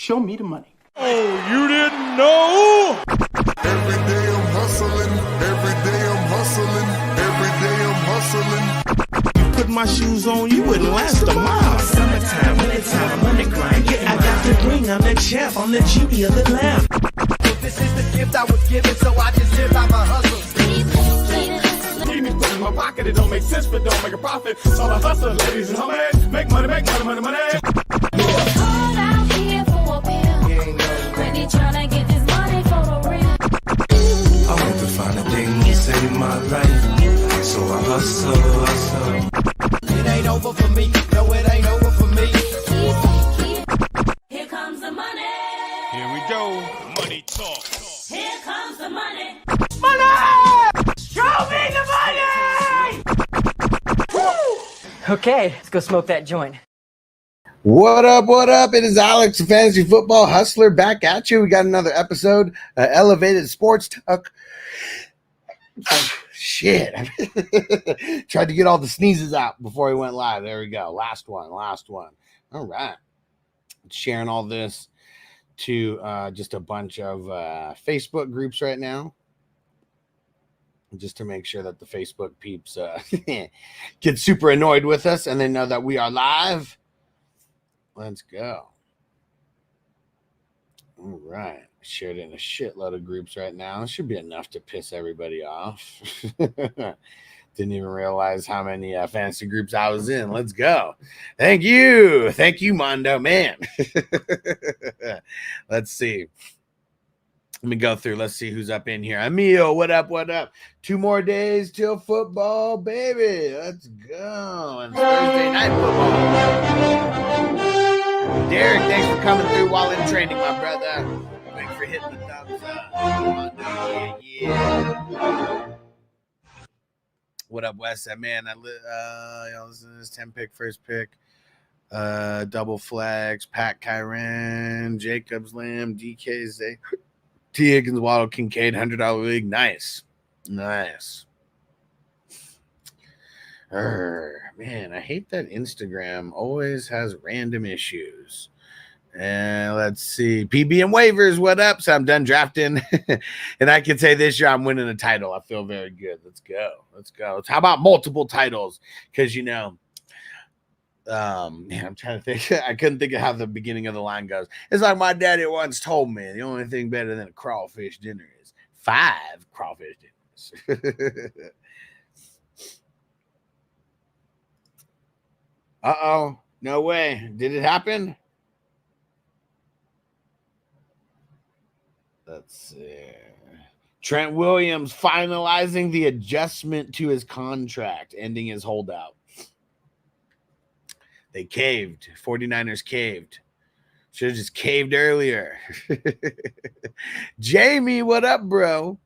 Show me the money. Oh, you didn't know? Every day I'm hustling. Every day I'm hustling. Every day I'm hustling. You put my shoes on, you wouldn't last a mile. Summertime, wintertime, I'm on the grind. Yeah, I got the ring, I'm the champ, I'm the genie of the lamp. This is the gift I was given, so I just live by my hustle. Keep me put in my pocket, it don't make sense, but don't make a profit. So I hustle, ladies and homies, make money, money, money, money. Hard out here for a pill. Really tryna get this money for the real. I want to find a thing to save my life, so I hustle. It ain't over for me, no, it ain't over for me. Here comes the money. Here we go. Money talk. Here comes the money. Show me the money! Okay, let's go smoke that joint. What up? What up? It is Alex, the Fantasy Football Hustler, back at you. We got another episode, Elevated Sports Talk. Shit. Tried to get all the sneezes out before we went live. There we go. Last one. All right. Sharing all this to just a bunch of Facebook groups right now, just to make sure that the Facebook peeps get super annoyed with us and they know that we are live. Let's go. All right. Shared in a shitload of groups right now. This should be enough to piss everybody off. Didn't even realize how many fantasy groups I was in. Let's go. Thank you, Mondo, man. Let's see. Let me go through. Let's see who's up in here. Emil, what up? 2 more days till football, baby. Let's go. And Thursday night football. Derek, thanks for coming through while in training, my brother. Thanks for hitting the thumbs up. Mondo, yeah. What up, Wes? Man, listen to this 10 pick, first pick, double flags, Pat Kyren, Jacobs, Lamb, DK, Zay, T. Higgins, Waddle, Kincaid, $100 league. Nice. Man, I hate that Instagram always has random issues. And let's see. PB and waivers, what up? So I'm done drafting. And I can say this year I'm winning a title. I feel very good. Let's go. How about multiple titles? Because, man, I'm trying to think. I couldn't think of how the beginning of the line goes. It's like my daddy once told me, the only thing better than a crawfish dinner is 5 crawfish dinners. Uh-oh. No way. Did it happen? Let's see. Trent Williams finalizing the adjustment to his contract, ending his holdout. They caved. 49ers caved. Should have just caved earlier. Jamie, what up, bro?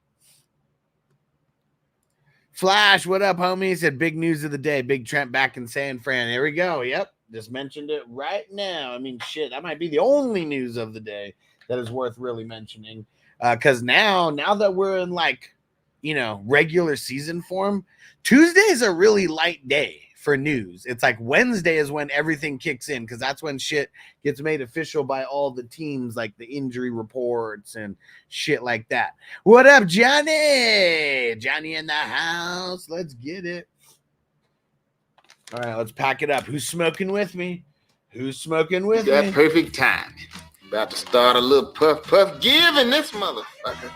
Flash, what up, homie? He said big news of the day. Big Trent back in San Fran. There we go. Yep. Just mentioned it right now. I mean, shit, that might be the only news of the day that is worth really mentioning. Because now that we're in regular season form, Tuesday's a really light day for news. It's like Wednesday is when everything kicks in, because that's when shit gets made official by all the teams, like the injury reports and shit like that. What up, Johnny? Johnny in the house. Let's get it. All right, let's pack it up. Who's smoking with me? That perfect time. About to start a little puff giving this motherfucker.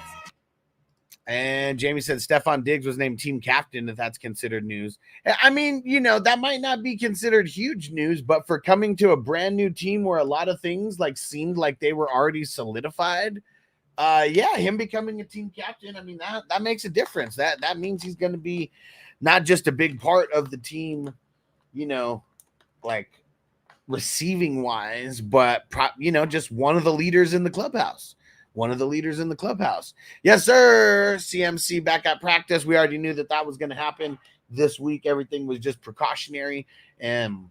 And Jamie said Stephon Diggs was named team captain, if that's considered news. I mean, that might not be considered huge news, but for coming to a brand new team where a lot of things seemed like they were already solidified, him becoming a team captain, I mean, that makes a difference. That means he's going to be not just a big part of the team, receiving wise, but just one of the leaders in the clubhouse. Yes, sir. CMC back at practice. We already knew that was going to happen this week. Everything was just precautionary, and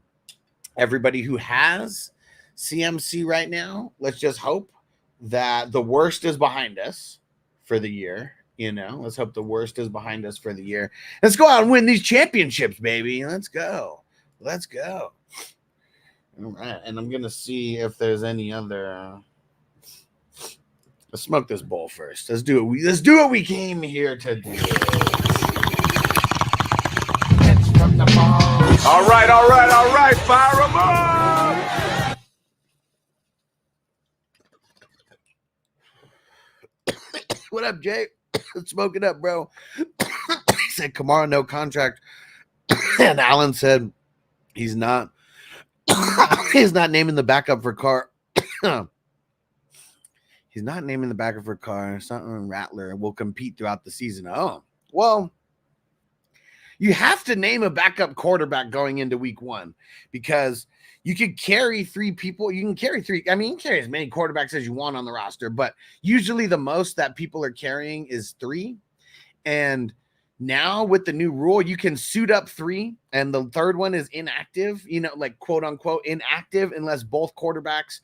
everybody who has CMC right now, let's just hope that the worst is behind us for the year. Let's hope the worst is behind us for the year. Let's go out and win these championships, baby. Let's go. All right, and I'm going to see if there's any other Let's smoke this bowl first. Let's do it. Let's do what we came here to do. All right. Fire them up. What up, Jay? Let's smoke it up, bro. He said Kamara no contract, and Allen said he's not. He's not naming the backup for Carr. He's not naming the backup for Carr. Something Rattler will compete throughout the season. Oh, well, you have to name a backup quarterback going into week 1 because you could carry 3 people. You can carry 3. I mean, you can carry as many quarterbacks as you want on the roster, but usually the most that people are carrying is 3. And now with the new rule, you can suit up 3, and the third one is inactive, like quote unquote inactive, unless both quarterbacks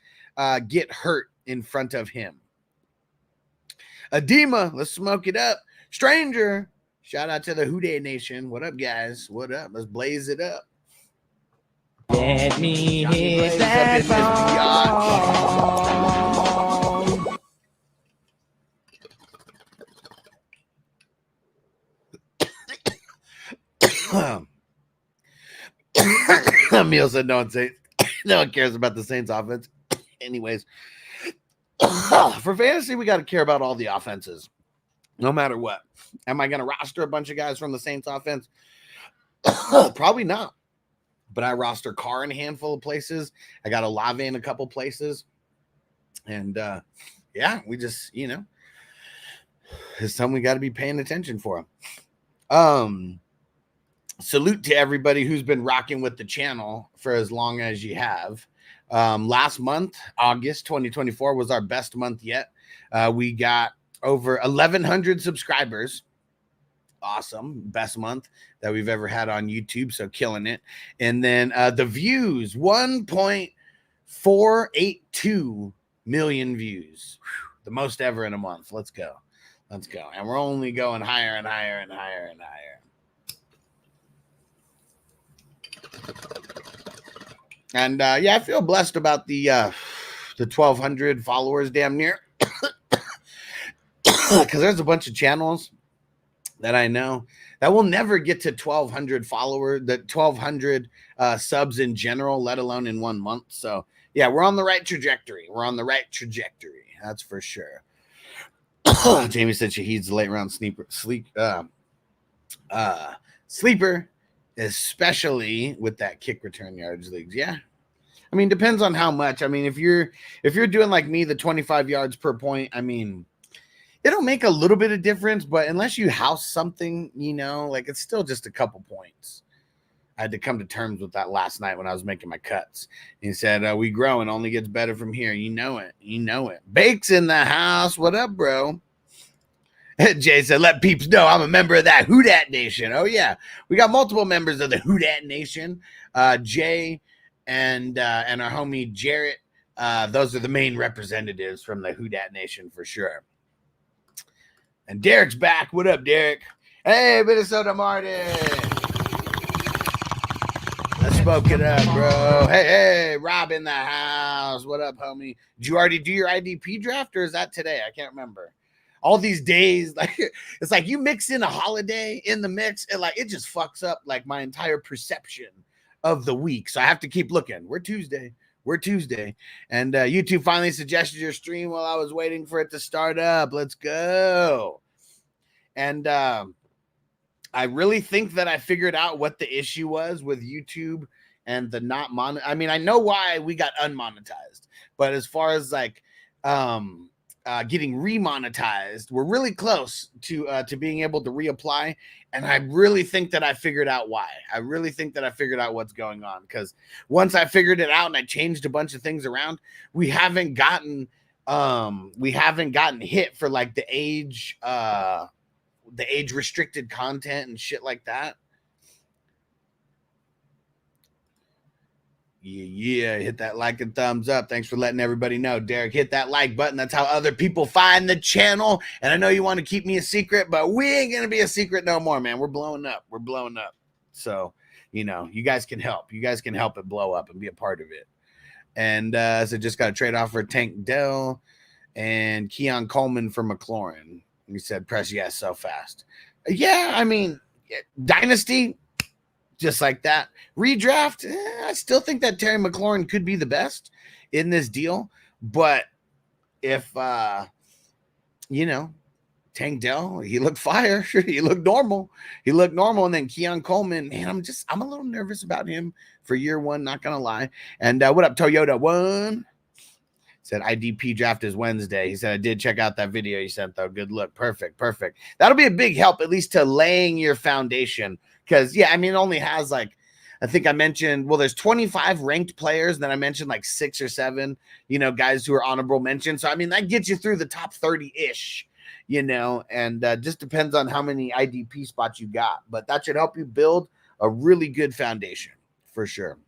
get hurt in front of him. Adema, let's smoke it up. Stranger, shout out to the Houday Nation. What up, guys? What up? Let's blaze it up. Let me hit that song. Emil said no one cares about the Saints offense. Anyways, for fantasy, we got to care about all the offenses, no matter what. Am I going to roster a bunch of guys from the Saints offense? Probably not. But I roster Carr in a handful of places. I got Olave in a couple places. And yeah, we just, it's something we got to be paying attention for. Salute to everybody who's been rocking with the channel for as long as you have. Last month, August 2024, was our best month yet. We got over 1,100 subscribers. Awesome. Best month that we've ever had on YouTube. So killing it. And then the views, 1.482 million views. Whew, the most ever in a month. Let's go. And we're only going higher and higher and higher and higher. And yeah, I feel blessed about the 1,200 followers damn near. Because there's a bunch of channels that I know that will never get to 1,200 followers, the 1,200 subs in general, let alone in 1 month. So yeah, we're on the right trajectory. That's for sure. Jamie said Shahid's the late round sleeper, especially with that kick return yards leagues. Yeah. I mean, depends on how much. I mean, if you're doing like me, the 25 yards per point, I mean, it'll make a little bit of difference, but unless you house something, like it's still just a couple points. I had to come to terms with that last night when I was making my cuts. He said, we grow and only gets better from here. You know it. Bake's in the house. What up, bro? Jay said, let peeps know I'm a member of that Houdat Nation. Oh, yeah. We got multiple members of the Houdat Nation. Jay and our homie Jarrett. Those are the main representatives from the Houdat Nation for sure. And Derek's back. What up, Derek? Hey, Minnesota Martin. Let's smoke it up, bro. Hey, Rob in the house. What up, homie? Did you already do your IDP draft, or is that today? I can't remember. All these days, like it's like you mix in a holiday in the mix, and like it just fucks up like my entire perception of the week. So I have to keep looking. We're Tuesday, and YouTube finally suggested your stream while I was waiting for it to start up. Let's go. And I really think that I figured out what the issue was with YouTube and the not mon. I mean, I know why we got unmonetized, but as far as like getting remonetized, we're really close to being able to reapply. And I really think that I figured out why. I really think that I figured out what's going on, because once I figured it out and I changed a bunch of things around, we haven't gotten hit for like the age restricted content and shit like that. Yeah, hit that like and thumbs up. Thanks for letting everybody know. Derek, hit that like button. That's how other people find the channel. And I know you want to keep me a secret, but we ain't going to be a secret no more, man. We're blowing up. So, you guys can help. You guys can help it blow up and be a part of it. And so just got to trade off for Tank Dell. And Keon Coleman for McLaurin. He said, press yes so fast. Yeah, I mean, Dynasty, just like that. Redraft, I still think that Terry McLaurin could be the best in this deal. But if, Tank Dell, he looked fire. He looked normal. And then Keon Coleman, man, I'm a little nervous about him for year one, not going to lie. And what up, Toyota One? Said IDP draft is Wednesday. He said, I did check out that video you sent, though. Good look. Perfect. That'll be a big help, at least to laying your foundation. Because, yeah, I mean, it only has I think I mentioned, there's 25 ranked players. Then I mentioned 6 or 7, guys who are honorable mentions. So, I mean, that gets you through the top 30-ish, and just depends on how many IDP spots you got. But that should help you build a really good foundation for sure.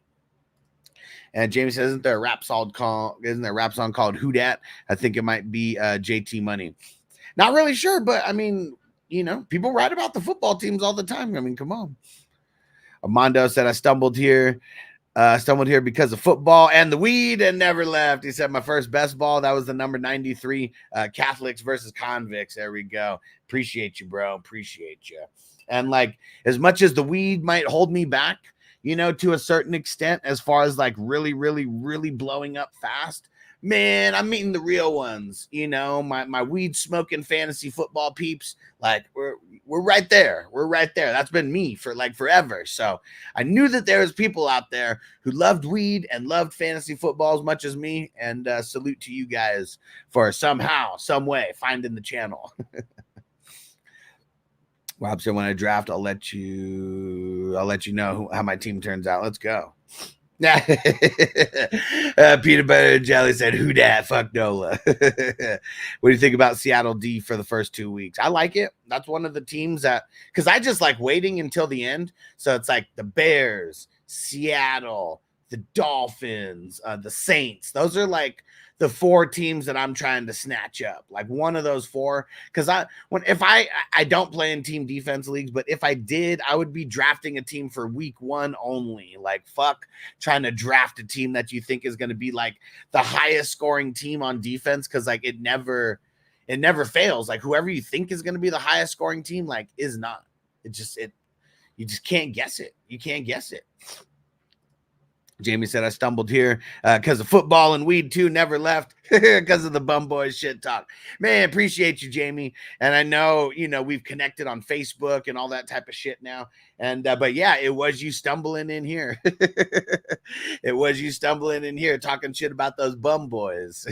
And Jamie says, isn't there a rap song called Who Dat? I think it might be JT Money. Not really sure, but I mean, people write about the football teams all the time. I mean, come on. Armando said, I stumbled here because of football and the weed and never left. He said, my first best ball, that was the number 93 Catholics versus convicts. There we go. Appreciate you, bro. Appreciate you. And as much as the weed might hold me back, to a certain extent, as far as really, really, really blowing up fast, man, I'm meeting the real ones. My weed smoking fantasy football peeps, we're right there. We're right there. That's been me for forever. So I knew that there was people out there who loved weed and loved fantasy football as much as me. And salute to you guys for somehow, some way finding the channel. Rob said, when I draft, I'll let you know how my team turns out. Let's go. Peanut butter and jelly said, who dat? Fuck Nola. What do you think about Seattle D for the first 2 weeks? I like it. That's one of the teams because I just like waiting until the end. So it's the Bears, Seattle, the Dolphins, the Saints. Those are the 4 teams that I'm trying to snatch up, one of those 4. Because if I don't play in team defense leagues, but if I did, I would be drafting a team for week 1 only. Fuck trying to draft a team that you think is going to be the highest scoring team on defense, because it never fails. Whoever you think is going to be the highest scoring team is not. You just can't guess it. You can't guess it. Jamie said, I stumbled here because of football and weed too, never left because of the bum boys shit talk. Man, appreciate you, Jamie. And I know, we've connected on Facebook and all that type of shit now. And, but yeah, it was you stumbling in here. It was you stumbling in here talking shit about those bum boys.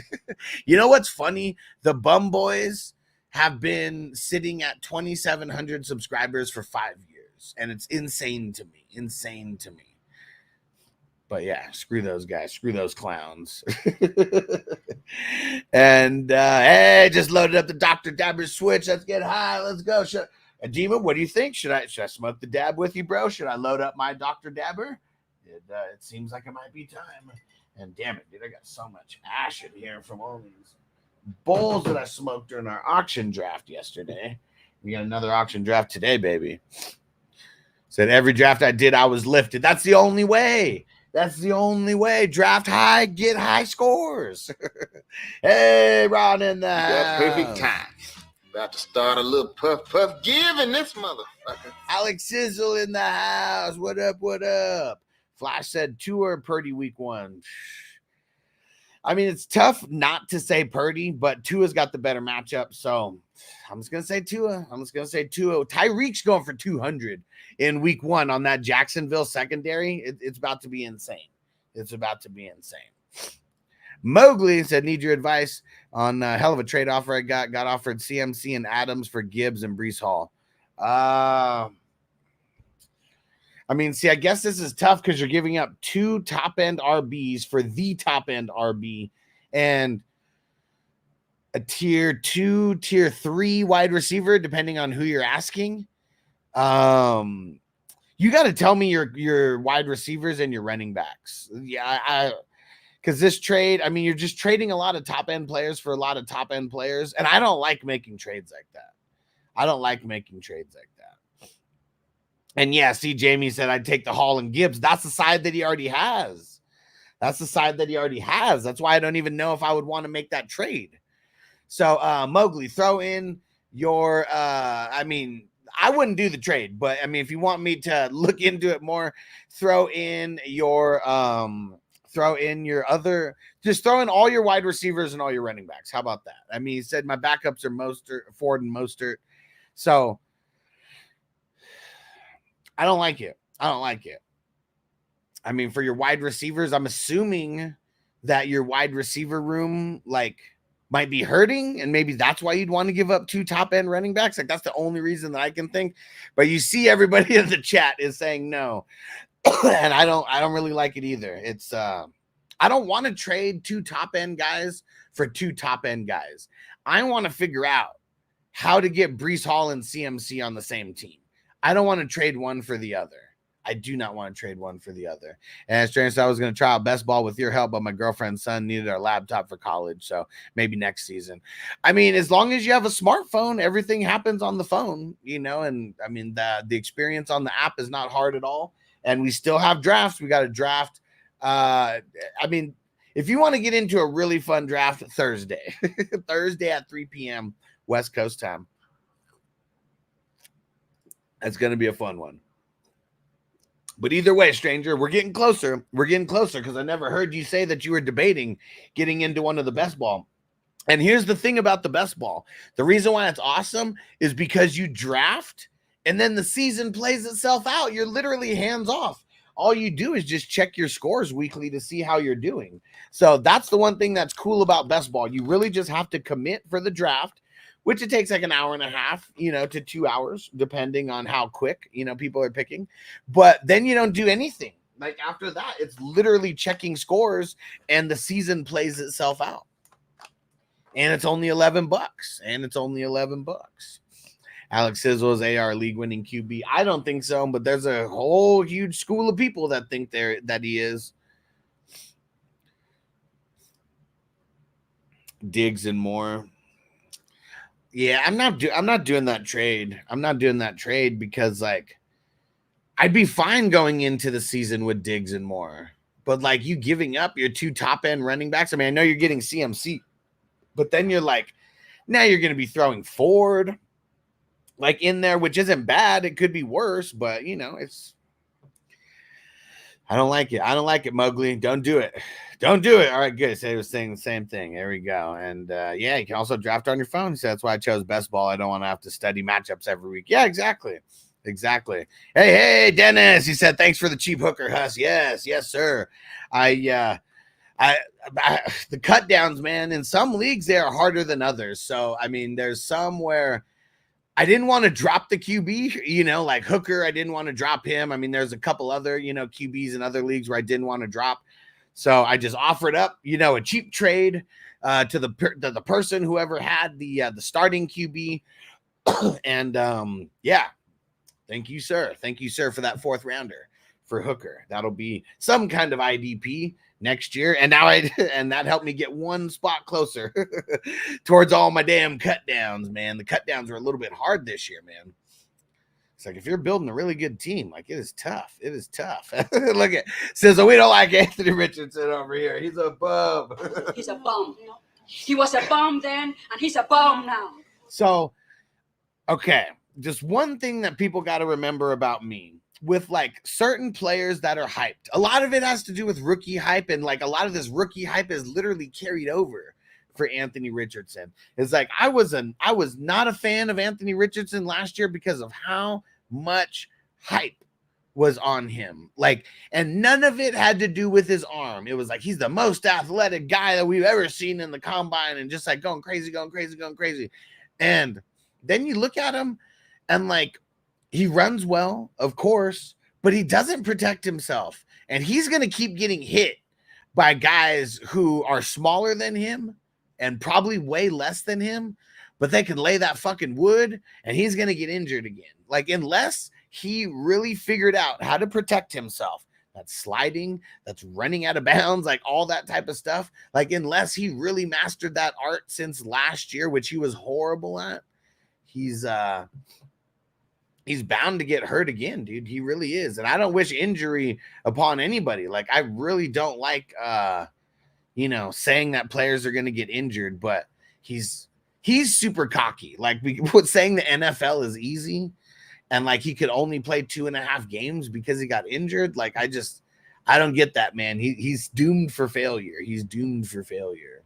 You know what's funny? The bum boys have been sitting at 2,700 subscribers for 5 years. And it's insane to me. But yeah, screw those guys. Screw those clowns. And hey, just loaded up the Dr. Dabber switch. Let's get high. Let's go. Demon, what do you think? Should I smoke the dab with you, bro? Should I load up my Dr. Dabber? It seems like it might be time. And damn it, dude, I got so much ash in here from all these bowls that I smoked during our auction draft yesterday. We got another auction draft today, baby. Said every draft I did, I was lifted. That's the only way. Draft high, get high scores. Hey, Ron in the house. Perfect time. About to start a little puff giving this motherfucker. Alex Sizzle in the house. What up? Flash said Tua Purdy week 1. I mean, it's tough not to say Purdy, but Tua's got the better matchup. So I'm just going to say Tua. Tyreek's going for 200 in week 1 on that Jacksonville secondary. It's about to be insane. Mowgli said, need your advice on a hell of a trade offer I got offered CMC and Adams for Gibbs and Breece Hall. I mean, see, I guess this is tough because you're giving up 2 top-end RBs for the top-end RB and a tier 2, tier 3 wide receiver, depending on who you're asking. You got to tell me your wide receivers and your running backs. Yeah, because this trade, I mean, you're just trading a lot of top-end players for a lot of top-end players, and I don't like making trades like that. And yeah, see, Jamie said I'd take the Hall and Gibbs. That's the side that he already has. That's why I don't even know if I would want to make that trade. So Mowgli, throw in your I mean, I wouldn't do the trade, but I mean, if you want me to look into it more, throw in your other, just throw in all your wide receivers and all your running backs. How about that? I mean, he said my backups are Mostert, Ford and Mostert. So I don't like it. I mean, for your wide receivers, I'm assuming that your wide receiver room like might be hurting, and maybe that's why you'd want to give up 2 top end running backs. Like that's the only reason that I can think. But you see, everybody in the chat is saying no, and I don't really like it either. It's I don't want to trade 2 top end guys for 2 top end guys. I want to figure out how to get Breece Hall and CMC on the same team. I don't want to trade one for the other. I do not want to trade one for the other. And Strange said I was going to try out best ball with your help, but my girlfriend's son needed our laptop for college, so maybe next season. I mean, as long as you have a smartphone, everything happens on the phone, you know. And I mean, the experience on the app is not hard at all. And we still have drafts. We got a draft. I mean, if you want to get into a really fun draft, Thursday, Thursday at 3 p.m. West Coast time. That's going to be a fun one. But either way, stranger, we're getting closer. We're getting closer because I never heard you say that you were debating getting into one of the best ball. And here's the thing about the best ball. The reason why it's awesome is because you draft and then the season plays itself out. You're literally hands off. All you do is just check your scores weekly to see how you're doing. So that's the one thing that's cool about best ball. You really just have to commit for the draft, which it takes like an hour and a half, you know, to 2 hours, depending on how quick, you know, people are picking. But then you don't do anything. Like after that, it's literally checking scores and the season plays itself out. And it's only $11. Alex Sizzle's AR league winning QB. I don't think so, but there's a whole huge school of people that think that he is. Diggs and more. Yeah, I'm not doing that trade. I'm not doing that trade because like I'd be fine going into the season with Diggs and more. But like you giving up your 2 top end running backs. I mean, I know you're getting CMC, but then you're like, now you're going to be throwing Ford like in there, which isn't bad. It could be worse, but you know, I don't like it. I don't like it, Mowgli. Don't do it. Don't do it. All right, good. So he was saying the same thing. There we go. And yeah, you can also draft on your phone. So that's why I chose best ball. I don't want to have to study matchups every week. Yeah, exactly. Hey, Dennis. He said, thanks for the cheap hooker, Huss. Yes, sir. The cut downs, man, in some leagues, they are harder than others. So, I mean, there's some where I didn't want to drop the QB, you know, like Hooker. I didn't want to drop him. I mean, there's a couple other, you know, QBs in other leagues where I didn't want to drop. So I just offered up, you know, a cheap trade to the person whoever had the starting QB. And yeah, thank you, sir. Thank you, sir, for that 4th rounder for Hooker. That'll be some kind of IDP next year. And now and that helped me get 1 spot closer towards all my damn cut downs, man. The cut downs are a little bit hard this year, man. It's like if you're building a really good team, like it is tough. It is tough. Look at says we don't like Anthony Richardson over here. He's a bum. He's a bum. He was a bum then, and he's a bum now. So, okay, just one thing that people got to remember about me with like certain players that are hyped. A lot of it has to do with rookie hype, and like a lot of this rookie hype is literally carried over for Anthony Richardson. It's like I was not a fan of Anthony Richardson last year because of how much hype was on him. Like, and none of it had to do with his arm. It was like he's the most athletic guy that we've ever seen in the combine, and just like going crazy. And then you look at him and like he runs well, of course, but he doesn't protect himself. And he's going to keep getting hit by guys who are smaller than him and probably way less than him, but they can lay that fucking wood, and he's going to get injured again. Like, unless he really figured out how to protect himself, that's sliding, that's running out of bounds, like all that type of stuff. Like, unless he really mastered that art since last year, which he was horrible at, he's bound to get hurt again, dude. He really is. And I don't wish injury upon anybody. Like, I really don't like, you know, saying that players are going to get injured, but he's he's super cocky. Like saying the NFL is easy and like he could only play 2.5 games because he got injured. Like I don't get that, man. He's doomed for failure. He's doomed for failure.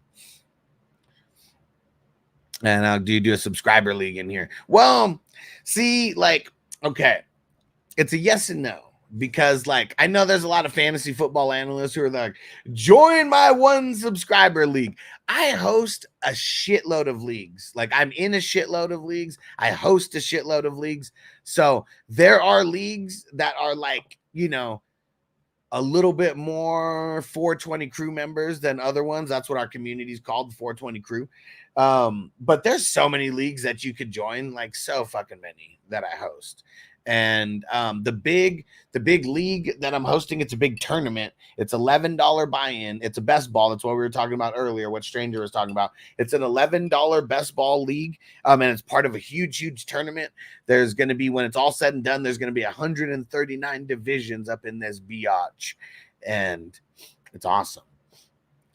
And do you do a subscriber league in here? Well, see, like, okay, it's a yes and no. Because, like, I know there's a lot of fantasy football analysts who are like, join my 1 subscriber league. I host a shitload of leagues. Like, I'm in a shitload of leagues. I host a shitload of leagues. So there are leagues that are like, you know, a little bit more 420 crew members than other ones. That's what our community is called, the 420 crew. But there's so many leagues that you could join, like so fucking many that I host. And the big league that I'm hosting, it's a big tournament. It's $11 buy-in. It's a best ball. That's what we were talking about earlier, what Stranger was talking about. It's an $11 best ball league, and it's part of a huge tournament. There's going to be, when it's all said and done, there's going to be 139 divisions up in this biatch, and it's awesome.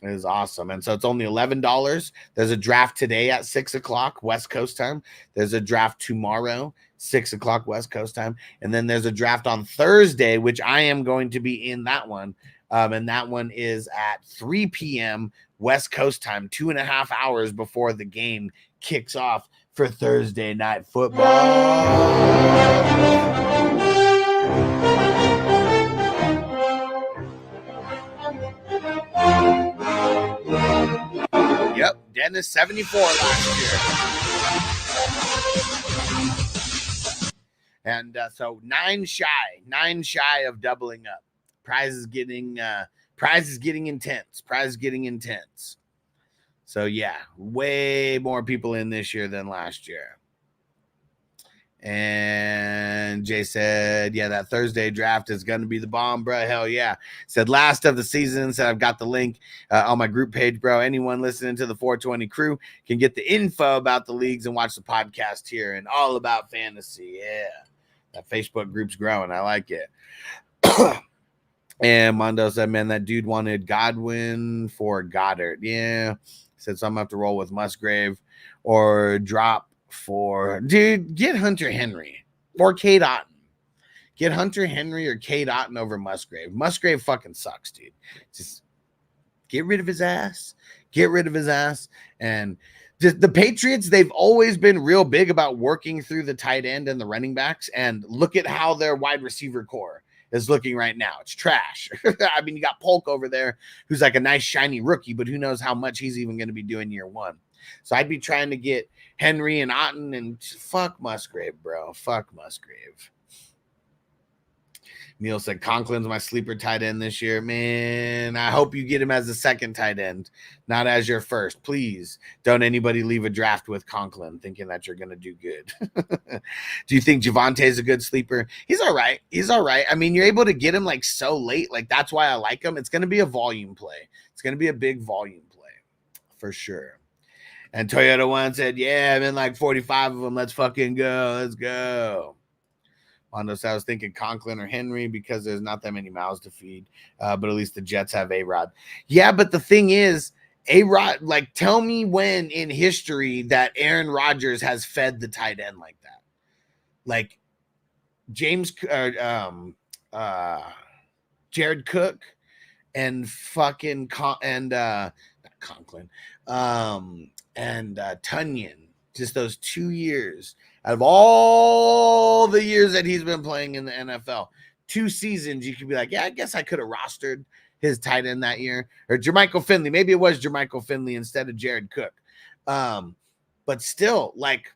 It is awesome. And so it's only $11. There's a draft today at 6:00 West Coast time. There's a draft tomorrow, 6:00 West Coast time. And then there's a draft on Thursday, which I am going to be in that one. And that one is at 3 p.m. West Coast time, 2.5 hours before the game kicks off for Thursday night football. Yep, Dennis 74 last year. And so 9 shy of doubling up. Prize is getting intense. So yeah, way more people in this year than last year. And Jay said, yeah, that Thursday draft is going to be the bomb, bro. Hell yeah. Said last of the season. Said I've got the link on my group page, bro. Anyone listening to the 420 crew can get the info about the leagues and watch the podcast here and all about fantasy. Yeah. That Facebook group's growing. I like it. And Mondo said, man, that dude wanted Godwin for Goddard. Yeah. Said, so I'm going to have to roll with Musgrave or drop for, dude, get Hunter Henry or Cade Otton. Get Hunter Henry or Cade Otton over Musgrave. Musgrave fucking sucks, dude. Just get rid of his ass. And the Patriots, they've always been real big about working through the tight end and the running backs. And look at how their wide receiver core is looking right now. It's trash. I mean, you got Polk over there who's like a nice shiny rookie, but who knows how much he's even going to be doing year one. So I'd be trying to get Henry and Otton, and fuck Musgrave, bro. Fuck Musgrave. Neil said Conklin's my sleeper tight end this year. Man, I hope you get him as the second tight end, not as your first. Please don't anybody leave a draft with Conklin thinking that you're going to do good. Do you think Javante's a good sleeper? He's all right. I mean, you're able to get him like so late. Like, that's why I like him. It's going to be a volume play. It's going to be a big volume play for sure. And Toyota One said, yeah, I'm in like 45 of them. Let's fucking go. Let's go. Mondo said, I was thinking Conklin or Henry because there's not that many mouths to feed. But at least the Jets have A-Rod. Yeah, but the thing is, A-Rod, like, tell me when in history that Aaron Rodgers has fed the tight end like that. Like, Jared Cook and fucking not Conklin. And Tunyon, just those 2 years out of all the years that he's been playing in the NFL, 2 seasons, you could be like, yeah, I guess I could have rostered his tight end that year, or Jermichael Finley. Maybe it was Jermichael Finley instead of Jared Cook. But still, like,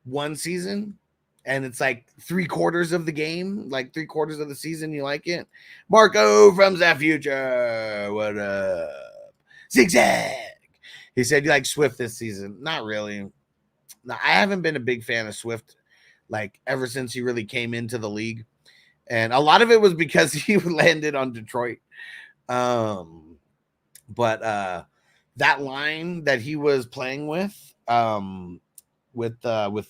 1 season, and it's like 3/4 of the game, like 3/4 of the season. You like it? Marco from the future. What up? Zigzag. He said, you like Swift this season? Not really. No, I haven't been a big fan of Swift, like, ever since he really came into the league. And a lot of it was because he landed on Detroit. But that line that he was playing with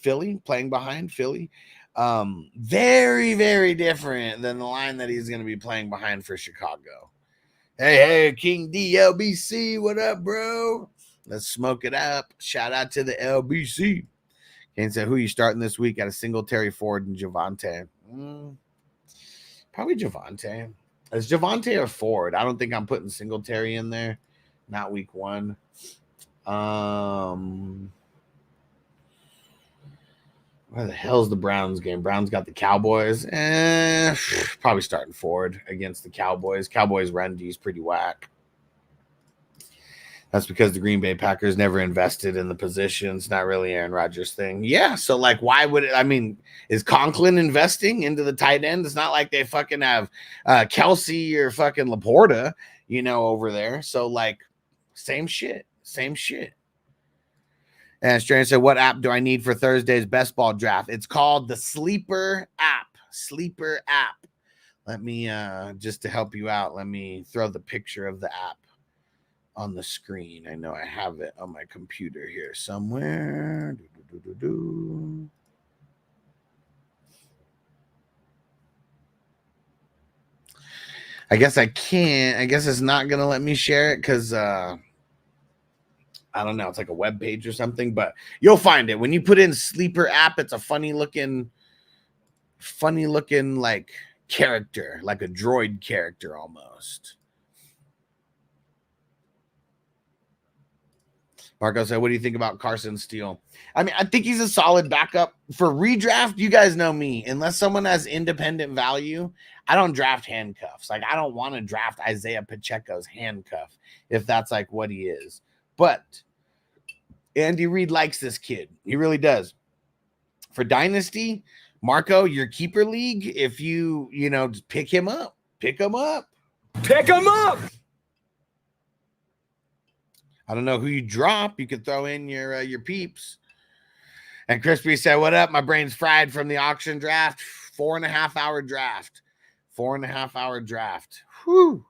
Philly, playing behind Philly, very, very different than the line that he's going to be playing behind for Chicago. Hey, King DLBC, what up, bro? Let's smoke it up. Shout out to the LBC. Kane said, who are you starting this week? Got a Singletary, Ford, and Javonte. Probably Javonte. Is Javonte or Ford? I don't think I'm putting Singletary in there. Not week 1. Where the hell's the Browns game? Browns got the Cowboys. Probably starting Ford against the Cowboys. Cowboys run D is pretty whack. That's because the Green Bay Packers never invested in the position. It's not really Aaron Rodgers' thing. Yeah, so like, why would it? I mean, is Conklin investing into the tight end? It's not like they fucking have Kelsey or fucking Laporta, over there. So like, same shit. And Stranger said, what app do I need for Thursday's best ball draft? It's called the Sleeper app. Let me, just to help you out, let me throw the picture of the app on the screen. I know I have it on my computer here somewhere. I guess I can't. I guess it's not going to let me share it because I don't know. It's like a web page or something, but you'll find it. When you put in Sleeper app, it's a funny looking like character, like a droid character almost. Marco said, what do you think about Carson Steele? I mean, I think he's a solid backup. For redraft, you guys know me. Unless someone has independent value, I don't draft handcuffs. Like, I don't want to draft Isaiah Pacheco's handcuff if that's like what he is. But Andy Reid likes this kid. He really does. For Dynasty, Marco, your keeper league, if you just pick him up. I don't know who you drop. You could throw in your peeps. And Crispy said, what up? My brain's fried from the auction draft. 4.5 hour draft. 4.5 hour draft. Whew.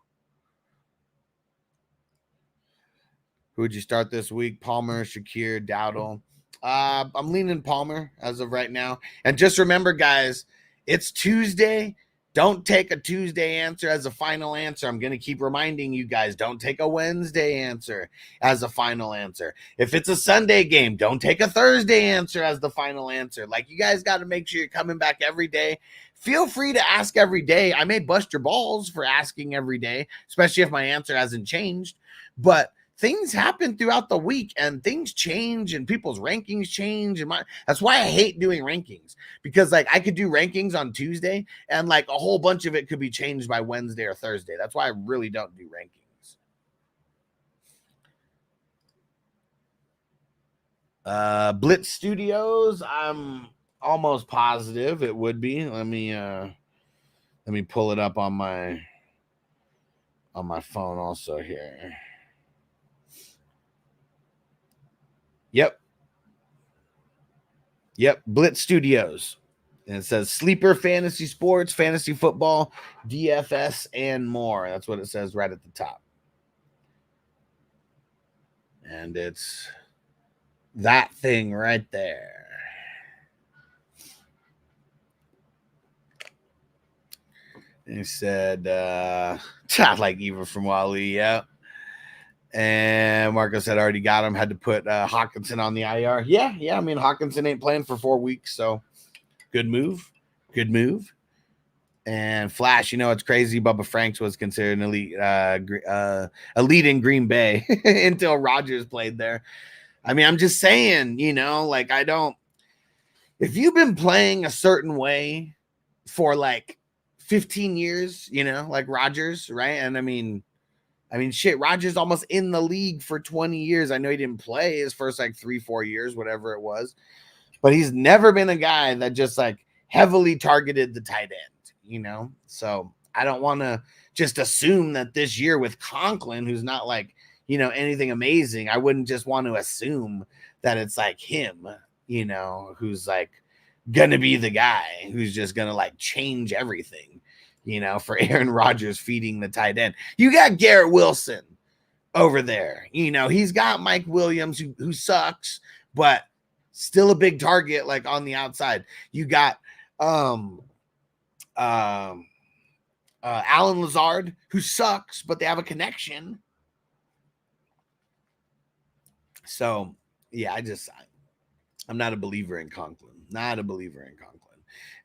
Who would you start this week? Palmer, Shakir, Dowdle. I'm leaning Palmer as of right now. And just remember, guys, it's Tuesday. Don't take a Tuesday answer as a final answer. I'm going to keep reminding you guys, don't take a Wednesday answer as a final answer. If it's a Sunday game, don't take a Thursday answer as the final answer. Like, you guys got to make sure you're coming back every day. Feel free to ask every day. I may bust your balls for asking every day, especially if my answer hasn't changed. But things happen throughout the week and things change and people's rankings change. And that's why I hate doing rankings, because like I could do rankings on Tuesday and like a whole bunch of it could be changed by Wednesday or Thursday. That's why I really don't do rankings. Blitz Studios, I'm almost positive it would be. Let me pull it up on my phone also here. Yep, Blitz Studios. And it says Sleeper Fantasy Sports, Fantasy Football, DFS, and more. That's what it says right at the top. And it's that thing right there. And he said, like Eva from Wally, yeah. And Marco said, already got him. Had to put Hawkinson on the IR. Yeah. I mean, Hawkinson ain't playing for 4 weeks, so good move. And Flash, it's crazy. Bubba Franks was considered an elite in Green Bay until Rodgers played there. I mean, I'm just saying, like if you've been playing a certain way for like 15 years, like Rodgers, right? And I mean, shit, Rodgers almost in the league for 20 years. I know he didn't play his first like 3-4 years, whatever it was, but he's never been a guy that just like heavily targeted the tight end, So I don't want to just assume that this year with Conklin, who's not like, anything amazing, I wouldn't just want to assume that it's like him, who's like going to be the guy who's just going to like change everything. For Aaron Rodgers feeding the tight end. You got Garrett Wilson over there. He's got Mike Williams who sucks, but still a big target like on the outside. You got Alan Lazard who sucks, but they have a connection. So yeah, I'm not a believer in Conklin. Not a believer in Conklin.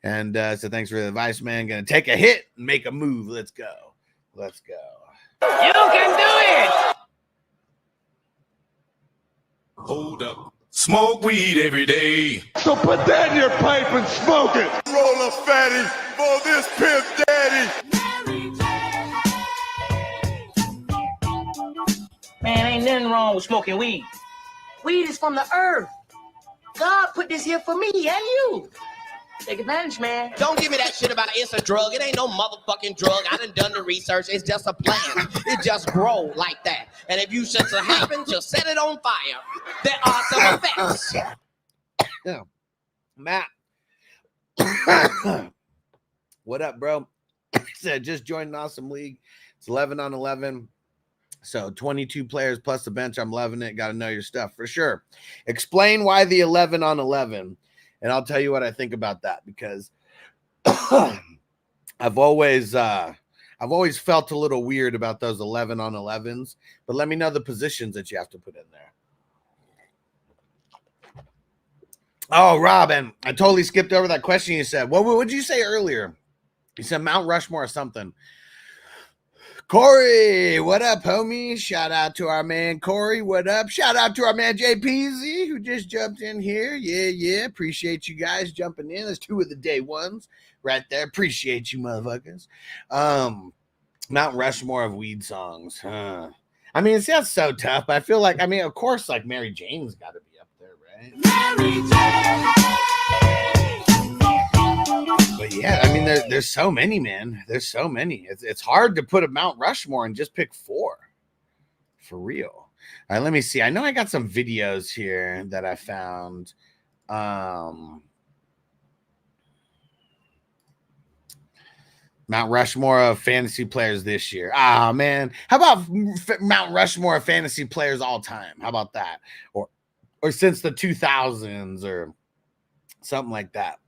And so thanks for the advice, man. Gonna take a hit and make a move. Let's go. Let's go. You can do it! Hold up. Smoke weed every day. So put that in your pipe and smoke it. Roll a fatty for this pimp daddy. Man, ain't nothing wrong with smoking weed. Weed is from the earth. God put this here for me and you. Take advantage, man. Don't give me that shit about it's a drug. It ain't no motherfucking drug. I done the research. It's just a plant. It just grow like that. And if you just happen to set it on fire, there are some effects. Yeah. Matt. What up, bro? Said just joined an awesome league. It's 11 on 11. So 22 players plus the bench. I'm loving it. Got to know your stuff for sure. Explain why the 11 on 11. And I'll tell you what I think about that, because I've always felt a little weird about those 11 on 11s, but let me know the positions that you have to put in there. Oh, Robin, I totally skipped over that question you said. What did you say earlier? You said Mount Rushmore or something. Corey, what up, homie? Shout out to our man Corey. What up? Shout out to our man JPZ who just jumped in here. Yeah. Appreciate you guys jumping in. That's 2 of the day ones right there. Appreciate you, motherfuckers. Mount Rushmore of weed songs. Huh? I mean, it's just so tough. I feel like, of course, like Mary Jane's got to be up there, right? Mary Jane. But yeah, there's so many, man. There's so many. It's hard to put a Mount Rushmore and just pick 4. For real. All right, let me see. I know I got some videos here that I found. Mount Rushmore of fantasy players this year. Ah, man. How about Mount Rushmore of fantasy players all time? How about that? Or since the 2000s or something like that.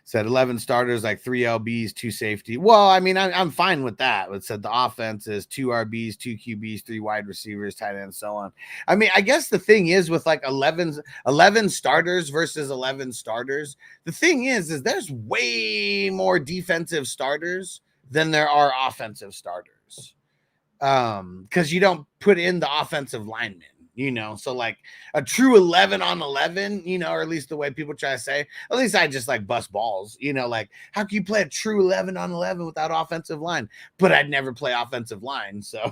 Said 11 starters, like 3 LBs, 2 safety. Well, I'm fine with that. It said the offense is 2 RBs, 2 QBs, 3 wide receivers, tight ends, so on. I guess the thing is with like 11 starters versus 11 starters, the thing is there's way more defensive starters than there are offensive starters. Because you don't put in the offensive linemen. So like a true 11 on 11, or at least the way people try to say, at least I just like bust balls, like how can you play a true 11 on 11 without offensive line? But I'd never play offensive line. So,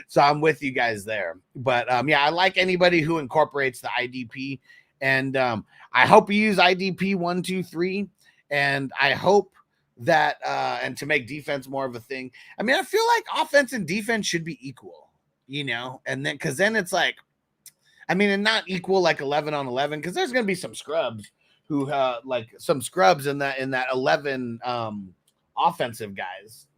so I'm with you guys there. But yeah, I like anybody who incorporates the IDP, and I hope you use IDP 1, 2, 3. And I hope that, and to make defense more of a thing. I feel like offense and defense should be equal. And then because then it's like, and not equal like 11 on 11, because there's gonna be some scrubs who like some scrubs in that 11 offensive guys.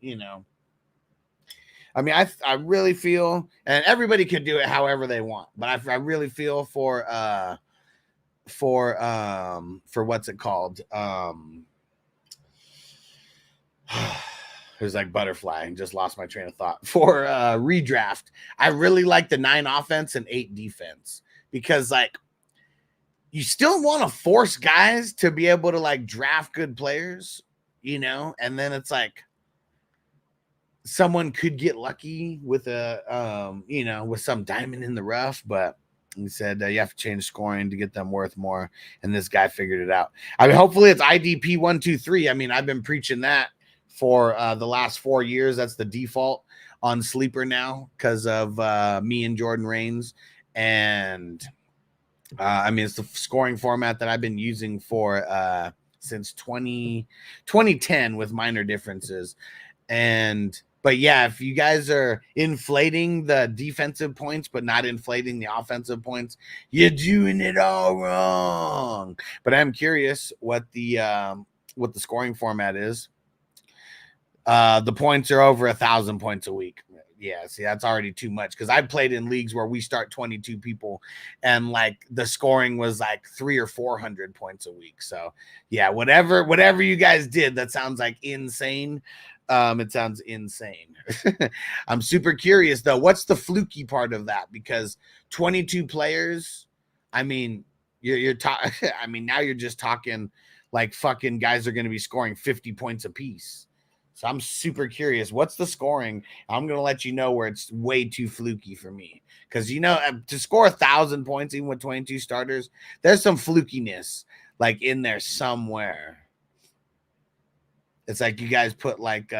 I really feel, and everybody could do it however they want, but I really feel for what's it called? There's like butterfly and just lost my train of thought. For redraft, I really like the 9 offense and 8 defense, because like you still want to force guys to be able to like draft good players, and then it's like someone could get lucky with a with some diamond in the rough, but he said you have to change scoring to get them worth more, and this guy figured it out. Hopefully it's IDP 1, 2, 3. I've been preaching that for the last 4 years. That's the default on Sleeper now because of me and Jordan Rains. And it's the scoring format that I've been using for since 2010 with minor differences. But yeah, if you guys are inflating the defensive points but not inflating the offensive points, you're doing it all wrong. But I'm curious what the scoring format is. The points are over 1,000 points a week. Yeah, see, that's already too much because I've played in leagues where we start 22 people and like the scoring was like 300 or 400 points a week. So yeah, whatever you guys did, that sounds like insane. It sounds insane. I'm super curious though. What's the fluky part of that? Because 22 players, I mean, you're talking. I mean, now you're just talking like fucking guys are going to be scoring 50 points apiece. So I'm super curious. What's the scoring? I'm going to let you know where it's way too fluky for me. Because, you know, to score 1,000 points, even with 22 starters, there's some flukiness like in there somewhere. It's like you guys put like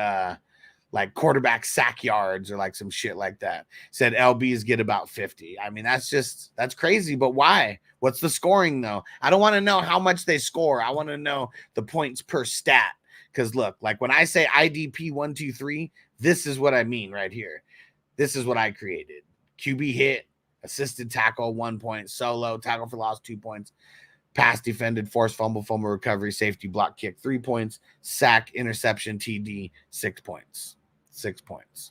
quarterback sack yards or like some shit like that. Said LBs get about 50. I mean, that's crazy. But why? What's the scoring though? I don't want to know how much they score. I want to know the points per stat. Because look, like when I say IDP 1, 2, 3, this is what I mean right here. This is what I created. QB hit, assisted tackle, 1 point, solo, tackle for loss, 2 points, pass defended, forced fumble, fumble recovery, safety, block kick, 3 points, sack, interception, TD, 6 points. 6 points.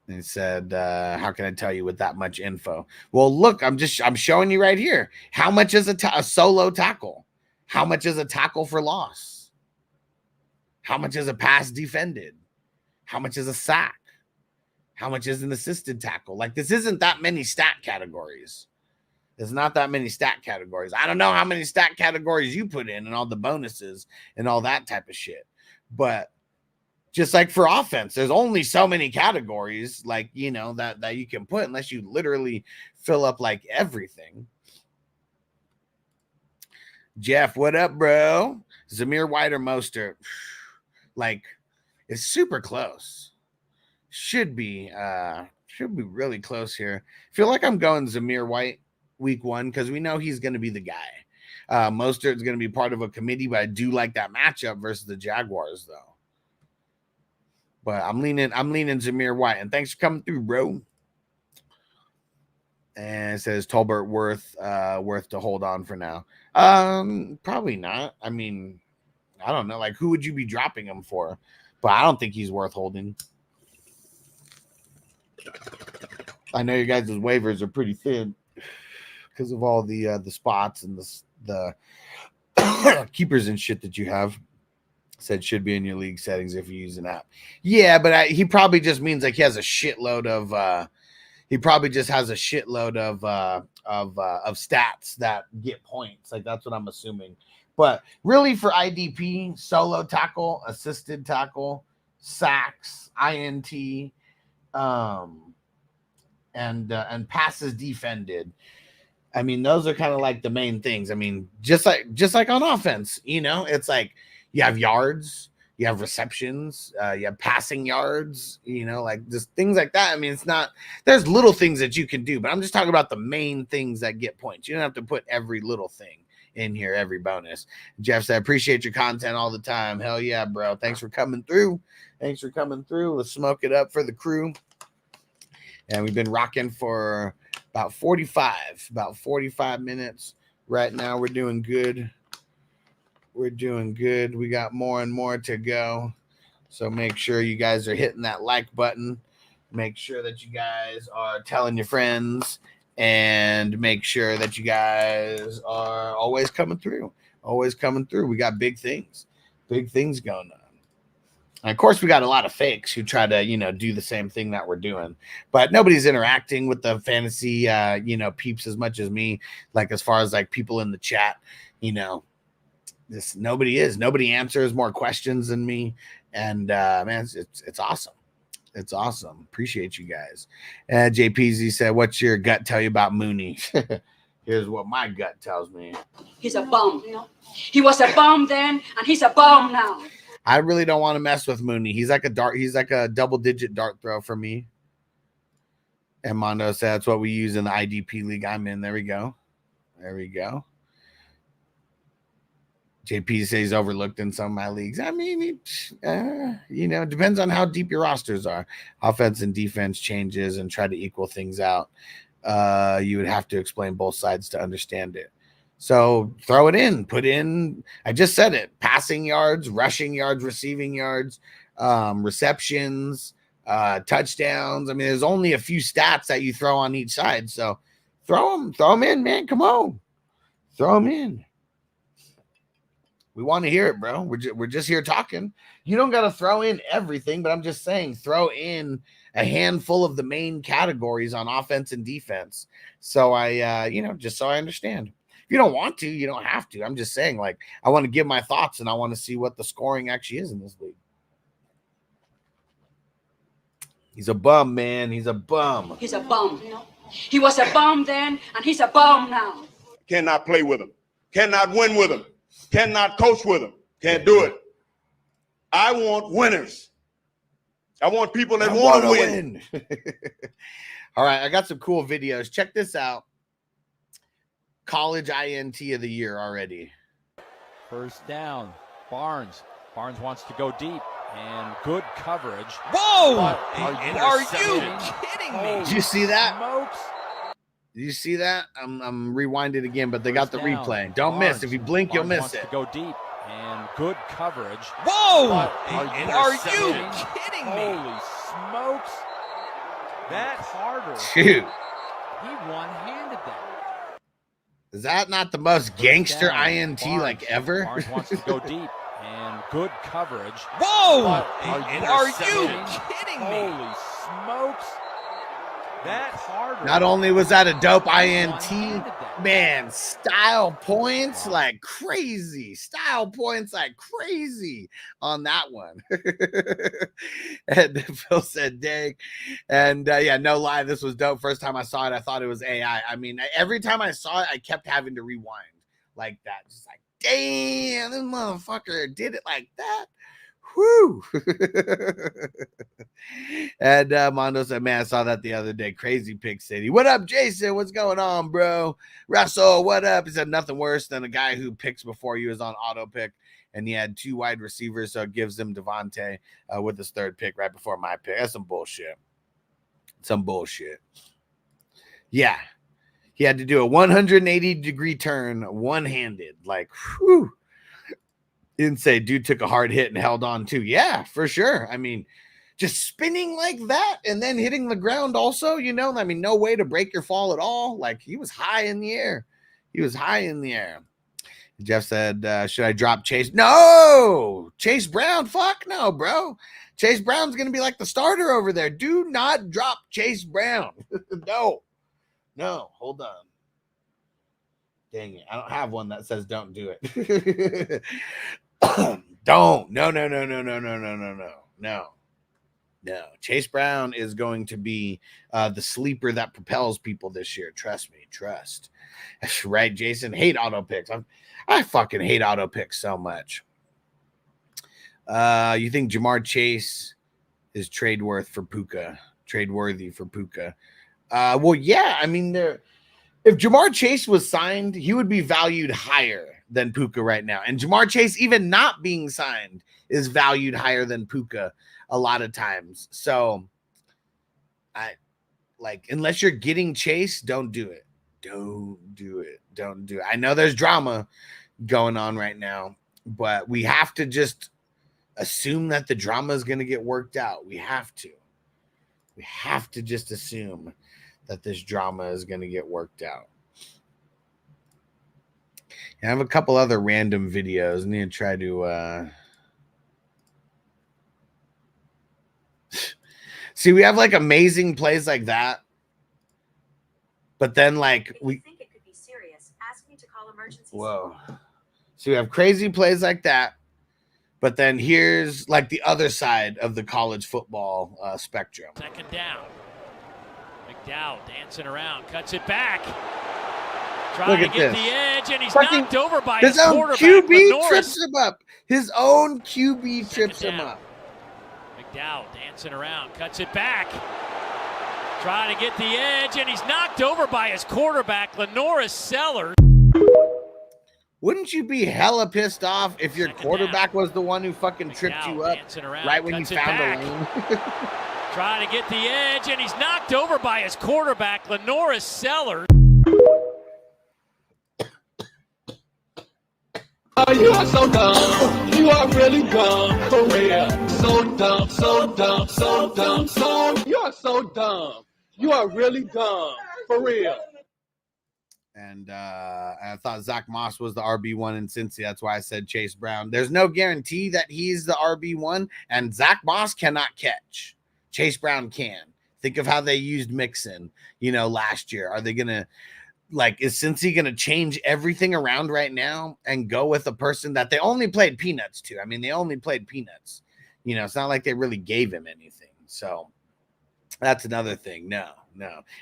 And he said, how can I tell you with that much info? Well, look, I'm showing you right here. How much is a solo tackle? How much is a tackle for loss? How much is a pass defended? How much is a sack? How much is an assisted tackle? Like, this isn't that many stat categories. There's not that many stat categories. I don't know how many stat categories you put in and all the bonuses and all that type of shit. But just like for offense, there's only so many categories, like, you know, that you can put unless you literally fill up like everything. Jeff, what up, bro? Zamir White or Mostert? Like, it's super close. Should be really close here. I feel like I'm going Zamir White week 1 because we know he's going to be the guy. Mostert's going to be part of a committee, but I do like that matchup versus the Jaguars, though. But I'm leaning Zamir White. And thanks for coming through, bro. And it says Tolbert worth to hold on for now. Probably not. I mean, I don't know. Like, who would you be dropping him for? But I don't think he's worth holding. I know you guys' waivers are pretty thin because of all the spots and the keepers and shit that you have. Said should be in your league settings if you use an app. Yeah, but he probably just means like he has a shitload of he probably just has a shitload of stats that get points. Like, that's what I'm assuming. But really for IDP, solo tackle, assisted tackle, sacks, INT, and passes defended. I mean, those are kind of like the main things. I mean, just like on offense, you know, it's like you have yards, you have receptions, you have passing yards, you know, like just things like that. I mean, it's not, there's little things that you can do, but I'm just talking about the main things that get points. You don't have to put every little thing in here, every bonus. Jeff said, appreciate your content all the time. Hell yeah, bro. Thanks for coming through. Let's smoke it up for the crew. And we've been rocking for about 45 minutes. Right now, we're doing good. We got more and more to go. So make sure you guys are hitting that like button. Make sure that you guys are telling your friends. And make sure that you guys are always coming through. We got big things going on. And of course, we got a lot of fakes who try to, you know, do the same thing that we're doing. But nobody's interacting with the fantasy, peeps as much as me. Like, as far as like people in the chat, you know, nobody answers more questions than me. And man, it's awesome. It's awesome. Appreciate you guys. JPZ said, what's your gut tell you about Mooney? Here's what my gut tells me. He's a bum. He was a bum then, and he's a bum now. I really don't want to mess with Mooney. He's like a double-digit dart throw for me. And Mondo said that's what we use in the IDP league I'm in. There we go. JP says he's overlooked in some of my leagues. I mean, it depends on how deep your rosters are. Offense and defense changes and try to equal things out. You would have to explain both sides to understand it. So throw it in, put in, I just said it, passing yards, rushing yards, receiving yards, receptions, touchdowns. I mean, there's only a few stats that you throw on each side. So throw them in, man. Come on. Throw them in. We want to hear it, bro. We're just here talking. You don't got to throw in everything, but I'm just saying throw in a handful of the main categories on offense and defense. So I, just so I understand. If you don't want to, you don't have to. I'm just saying, like, I want to give my thoughts and I want to see what the scoring actually is in this league. He's a bum, man. He's a bum. He's a bum. He was a bum then, and he's a bum now. Cannot play with him. Cannot win with him. Cannot coach with him. Can't do it. I want winners. I want people that want to win. All right, I got some cool videos. Check this out. College INT of the year already. First down. Barnes. Barnes wants to go deep. And good coverage. Whoa! Are you kidding me? Did you see that? Smokes. Did you see that? I'm rewinding again, but they got the First down. replay. Don't Barnes. miss. If you blink, you'll Barnes miss wants it. to go deep. And good coverage. Whoa! Are you kidding me? Holy smokes. That harder. Shoot. He one-handed that. Is that not the most gangster Down. INT Barnes. like ever? Barnes wants to go deep. And good coverage. Whoa! Are you kidding me? Holy smokes. That harder. Not only was that a dope INT, One-handed that. man, style points like crazy. Style points like crazy on that one. And Phil said, dang. And yeah, no lie, this was dope. First time I saw it, I thought it was AI. I mean, every time I saw it, I kept having to rewind like that. Just like, damn, this motherfucker did it like that. Whoo. And Mondo said, man, I saw that the other day. Crazy Pig City. What up, Jason? What's going on, bro? Russell, what up? He said nothing worse than a guy who picks before you is on auto pick, and he had 2 wide receivers, so it gives him Devontae with his 3rd pick right before my pick. That's some bullshit. Some bullshit. Yeah. He had to do a 180-degree turn one-handed. Like, whew. Didn't say dude took a hard hit and held on too. Yeah, for sure. I mean, just spinning like that and then hitting the ground also, I mean, no way to break your fall at all. Like, he was high in the air. He was high in the air. Jeff said, should I drop Chase? No! Chase Brown? Fuck no, bro. Chase Brown's going to be like the starter over there. Do not drop Chase Brown. No. No, hold on. Dang it. I don't have one that says don't do it. Don't. No. Chase Brown is going to be the sleeper that propels people this year. Trust me. Trust. Right, Jason? Hate auto picks. I fucking hate auto picks so much. You think Jamar Chase is trade-worthy for Puka? Well, yeah. I mean, if Jamar Chase was signed, he would be valued higher than Puka right now. And Jamar Chase, even not being signed, is valued higher than Puka a lot of times. So, unless you're getting Chase, don't do it. Don't do it. I know there's drama going on right now, but we have to just assume that the drama is going to get worked out. We have to just assume that this drama is going to get worked out. I have a couple other random videos. I need to try to see, we have like amazing plays like that, but then like if you think it could be serious, ask me to call emergency. Whoa. So we have crazy plays like that, but then here's like the other side of the college football spectrum. Second down. McDowell dancing around, cuts it back. Trying to get the edge, and he's knocked over by his quarterback. QB trips him up. His own QB trips him up. McDowell dancing around, cuts it back. Trying to get the edge, and he's knocked over by his quarterback, Lenoris Sellers. Wouldn't you be hella pissed off if your quarterback was the one who fucking tripped you up right when you found the lane? Trying to get the edge, and he's knocked over by his quarterback, Lenoris Sellers. Oh, you are so dumb. You are really dumb. For real. So dumb, so dumb, so dumb, so. You are so dumb. You are really dumb. For real. And I thought Zach Moss was the RB1 in Cincy. That's why I said Chase Brown. There's no guarantee that he's the RB1, and Zach Moss cannot catch. Chase Brown can. Think of how they used Mixon, last year. Are they going to, is Cincy going to change everything around right now and go with a person that they only played peanuts to? I mean, they only played peanuts. It's not like they really gave him anything. So that's another thing. No.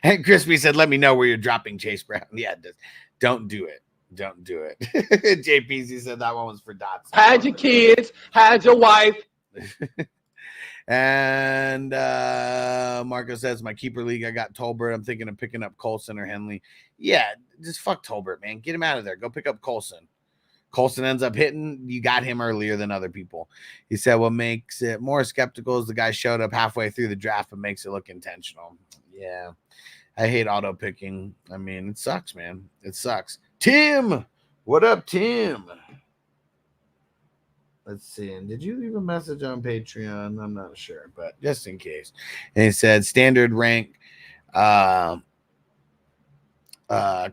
And Crispy said, let me know where you're dropping Chase Brown. Yeah, don't do it. Don't do it. JPZ said that one was for Dotson. Hide your kids. Hide your wife. And Marco says, my keeper league, I got Tolbert. I'm thinking of picking up Colson or Henley. Yeah, just fuck Tolbert, man. Get him out of there. Go pick up Colson. Colson ends up hitting. You got him earlier than other people. He said, what makes it more skeptical is the guy showed up halfway through the draft but makes it look intentional. Yeah, I hate auto picking. I mean, it sucks, man. It sucks. Tim, what up, Tim? Let's see. And did you leave a message on Patreon? I'm not sure, but just in case. And he said standard rank.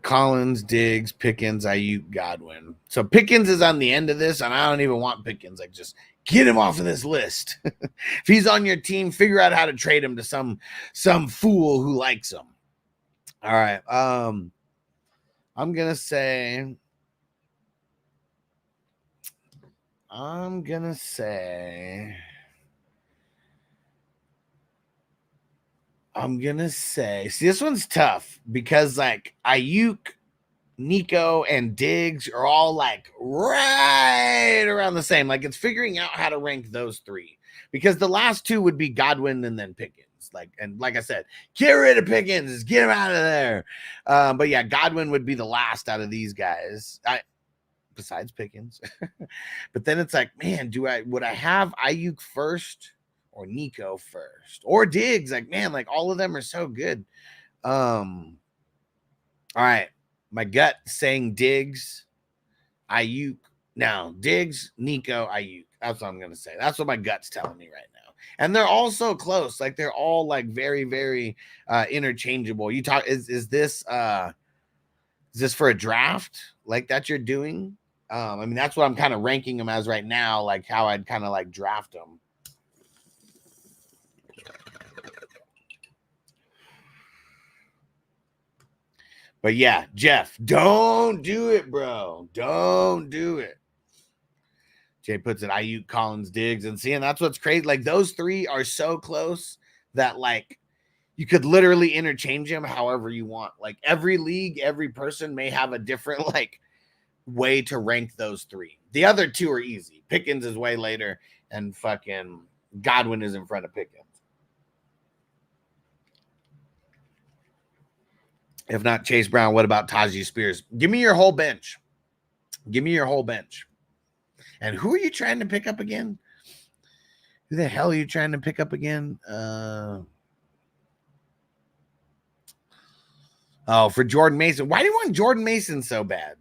Collins, Diggs, Pickens, Ayuk, Godwin. So Pickens is on the end of this, and I don't even want Pickens. Just get him off of this list. If he's on your team, figure out how to trade him to some fool who likes him. All right. I'm gonna say see, this one's tough because Ayuk, Nico, and Diggs are all right around the same. It's figuring out how to rank those three because the last two would be Godwin and then Pickens. Like I said, get rid of Pickens, get him out of there. But yeah, Godwin would be the last out of these guys. Besides Pickens. But then it's man, would I have Ayuk first or Nico first or Diggs? All of them are so good. All right. My gut saying Diggs, Ayuk. Now, Diggs, Nico, Ayuk. That's what I'm going to say. That's what my gut's telling me right now. And they're all so close. They're all very, very interchangeable. You talk, is this for a draft that you're doing? I mean, that's what I'm kind of ranking them as right now, how I'd kind of draft them. But yeah, Jeff, don't do it, bro. Don't do it. Jay puts it, Ayuk, Collins, Diggs, and that's what's crazy. Those three are so close that you could literally interchange them however you want. Every league, every person may have a different way to rank those three. The other two are easy. Pickens is way later, and fucking Godwin is in front of Pickens. If not Chase Brown, what about Tajee Spears? Give me your whole bench. Give me your whole bench. And who are you trying to pick up again? Who the hell are you trying to pick up again? For Jordan Mason. Why do you want Jordan Mason so bad?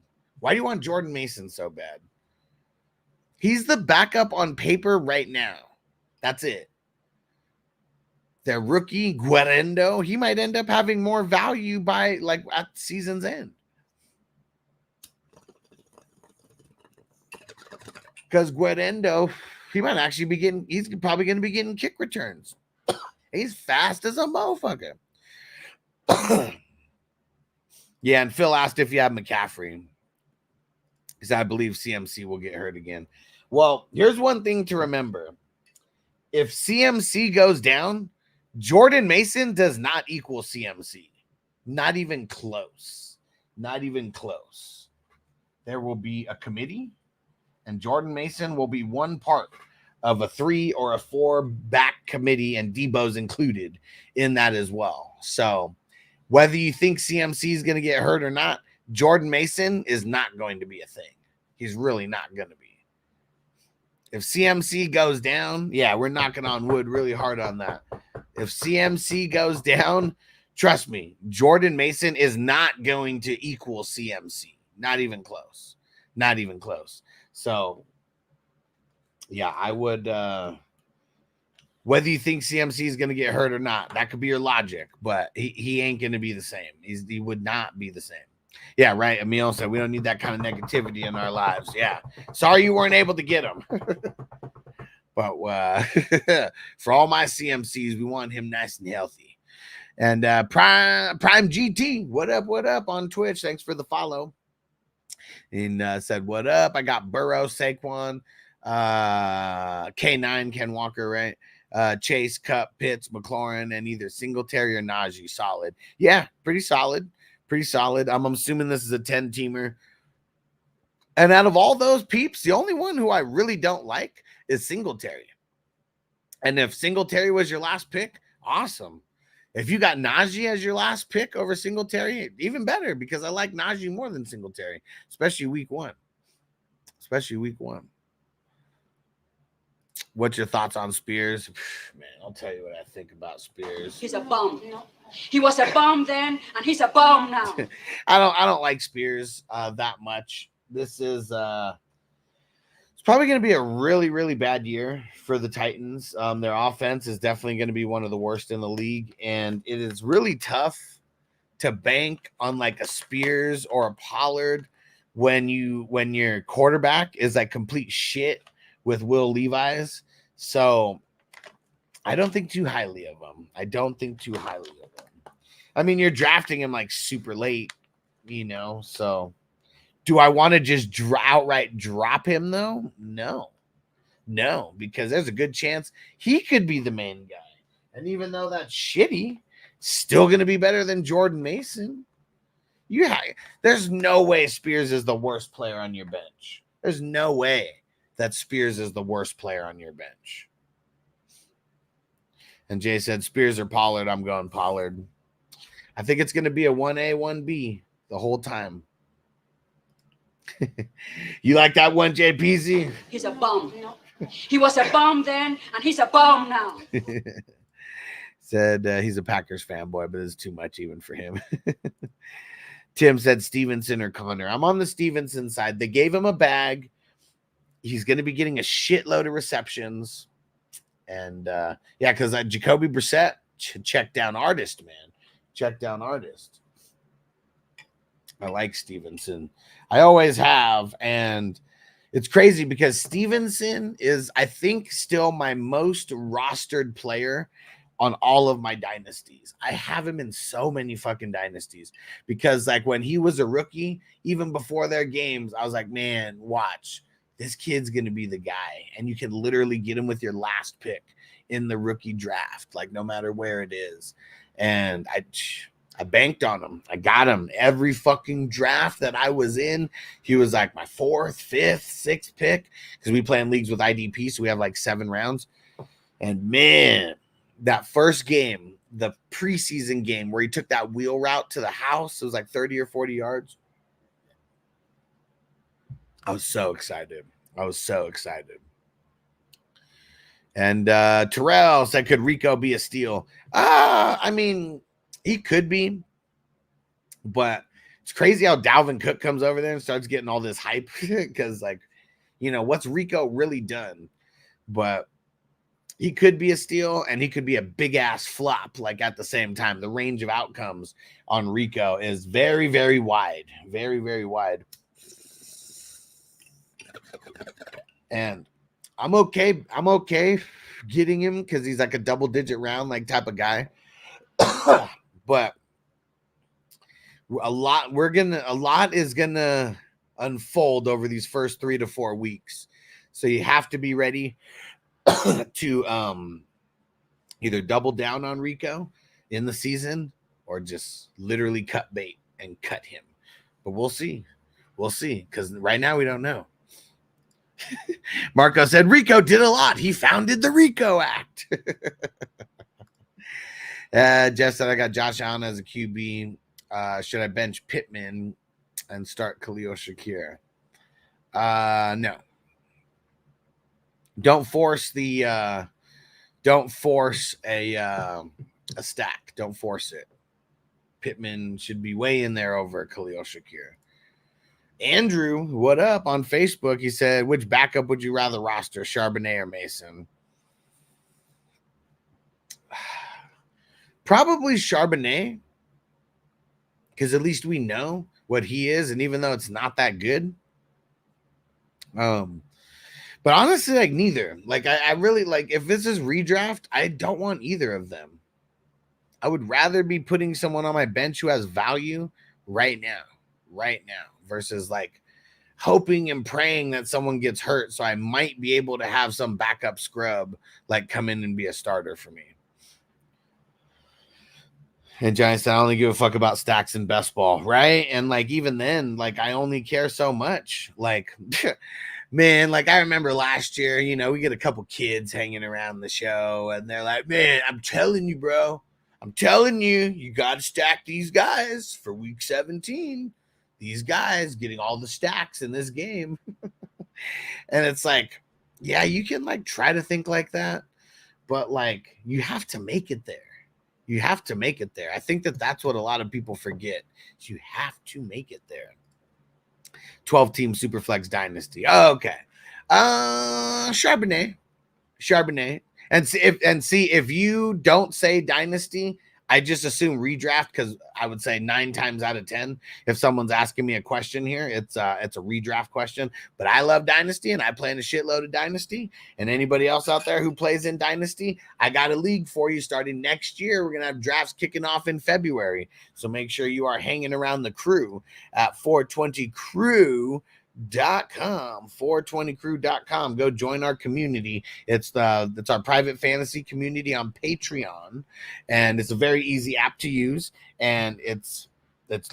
He's the backup on paper right now. That's it. Their rookie, Guerrero, he might end up having more value by at season's end. Because Guerrero, he might actually be he's probably going to be getting kick returns. He's fast as a motherfucker. Yeah, and Phil asked if you have McCaffrey. Because I believe CMC will get hurt again. Well, here's one thing to remember. If CMC goes down, Jordan Mason does not equal CMC. Not even close. Not even close. There will be a committee, and Jordan Mason will be one part of a 3 or a 4 back committee, and Debo's included in that as well. So whether you think CMC is going to get hurt or not, Jordan Mason is not going to be a thing. He's really not going to be. If CMC goes down, yeah, we're knocking on wood really hard on that. If CMC goes down, trust me, Jordan Mason is not going to equal CMC. Not even close. Not even close. So, yeah, I would. Whether you think CMC is going to get hurt or not, that could be your logic, but he ain't going to be the same. He would not be the same. Yeah, right. Emil said we don't need that kind of negativity in our lives. Yeah, sorry you weren't able to get him. But for all my CMCs, we want him nice and healthy. And Prime GT, what up on Twitch? Thanks for the follow. And said, what up? I got Burrow, Saquon, K9, Ken Walker, right? Chase, Cup, Pitts, McLaurin, and either Singletary or Najee. Solid. Yeah, pretty solid. Pretty solid. I'm assuming this is a 10-teamer. And out of all those peeps, the only one who I really don't like is Singletary. And if Singletary was your last pick, awesome. If you got Najee as your last pick over Singletary, even better, because I like Najee more than Singletary, especially week one. What's your thoughts on Spears? Man, I'll tell you what I think about Spears. He's a bum. He was a bum then, and he's a bum now. I don't like Spears that much. This is it's probably going to be a really, really bad year for the Titans. Their offense is definitely going to be one of the worst in the league, and it is really tough to bank on like a Spears or a Pollard when your quarterback is like complete shit with Will Levis. So I don't think too highly of him. I mean, you're drafting him like super late, so do I want to just outright drop him though? No, because there's a good chance he could be the main guy. And even though that's shitty, still going to be better than Jordan Mason. There's no way Spears is the worst player on your bench. There's no way that Spears is the worst player on your bench. And Jay said, Spears or Pollard. I'm going Pollard. I think it's going to be a 1A, 1B the whole time. You like that one, JPZ? He's a bum. He was a bum then, and he's a bum now. Said he's a Packers fanboy, but it's too much even for him. Tim said Stevenson or Connor. I'm on the Stevenson side. They gave him a bag. He's going to be getting a shitload of receptions. And, because Jacoby Brissett, check down artist, man. Check down artist. I like Stevenson. I always have. And it's crazy because Stevenson is, I think, still my most rostered player on all of my dynasties. I have him in so many fucking dynasties because, like, when he was a rookie, even before their games, I was like, man, watch. This kid's going to be the guy. And you can literally get him with your last pick in the rookie draft, like no matter where it is. And I banked on him. I got him every fucking draft that I was in. He was like my 4th, 5th, 6th pick because we play in leagues with IDP. So we have like 7 rounds. And man, that first game, the preseason game where he took that wheel route to the house, it was like 30 or 40 yards. I was so excited. And Terrell said, could Rico be a steal? I mean, he could be. But it's crazy how Dalvin Cook comes over there and starts getting all this hype because, like, what's Rico really done? But he could be a steal and he could be a big-ass flop, like, at the same time. The range of outcomes on Rico is very, very wide. Very, very wide. And I'm okay getting him because he's like a double-digit round, like, type of guy. But a lot is gonna unfold over these first 3 to 4 weeks. So you have to be ready to either double down on Rico in the season or just literally cut bait and cut him. But we'll see. Because right now we don't know. Marco said Rico did a lot. He founded the Rico Act. Jeff said I got Josh Allen as a QB. Should I bench Pittman and start Khalil Shakir? No. Don't force a stack. Don't force it. Pittman should be way in there over Khalil Shakir. Andrew, what up on Facebook? He said, which backup would you rather roster, Charbonnet or Mason? Probably Charbonnet, because at least we know what he is, and even though it's not that good. But honestly, like neither. Like I really like if this is redraft, I don't want either of them. I would rather be putting someone on my bench who has value right now, versus like hoping and praying that someone gets hurt so I might be able to have some backup scrub like come in and be a starter for me. And Giants, I only give a fuck about stacks and best ball, right? And like even then, like I only care so much. Like man, like I remember last year, you know, we get a couple kids hanging around the show and they're like, man, I'm telling you, bro. I'm telling you, you got to stack these guys for week 17. These guys getting all the stacks in this game. And it's like, yeah, you can like try to think like that, but like you have to make it there. You have to make it there. I think that that's what a lot of people forget. You have to make it there. 12-team Superflex Dynasty. Oh, okay. Charbonnet. And see if you don't say Dynasty, I just assume redraft, because I would say 9 times out of 10, if someone's asking me a question here, it's a redraft question. But I love Dynasty, and I play in a shitload of Dynasty. And anybody else out there who plays in Dynasty, I got a league for you starting next year. We're going to have drafts kicking off in February. So make sure you are hanging around the crew at 420crew.com, 420crew.com. Go join our community. It's our private fantasy community on Patreon, and it's a very easy app to use, and it's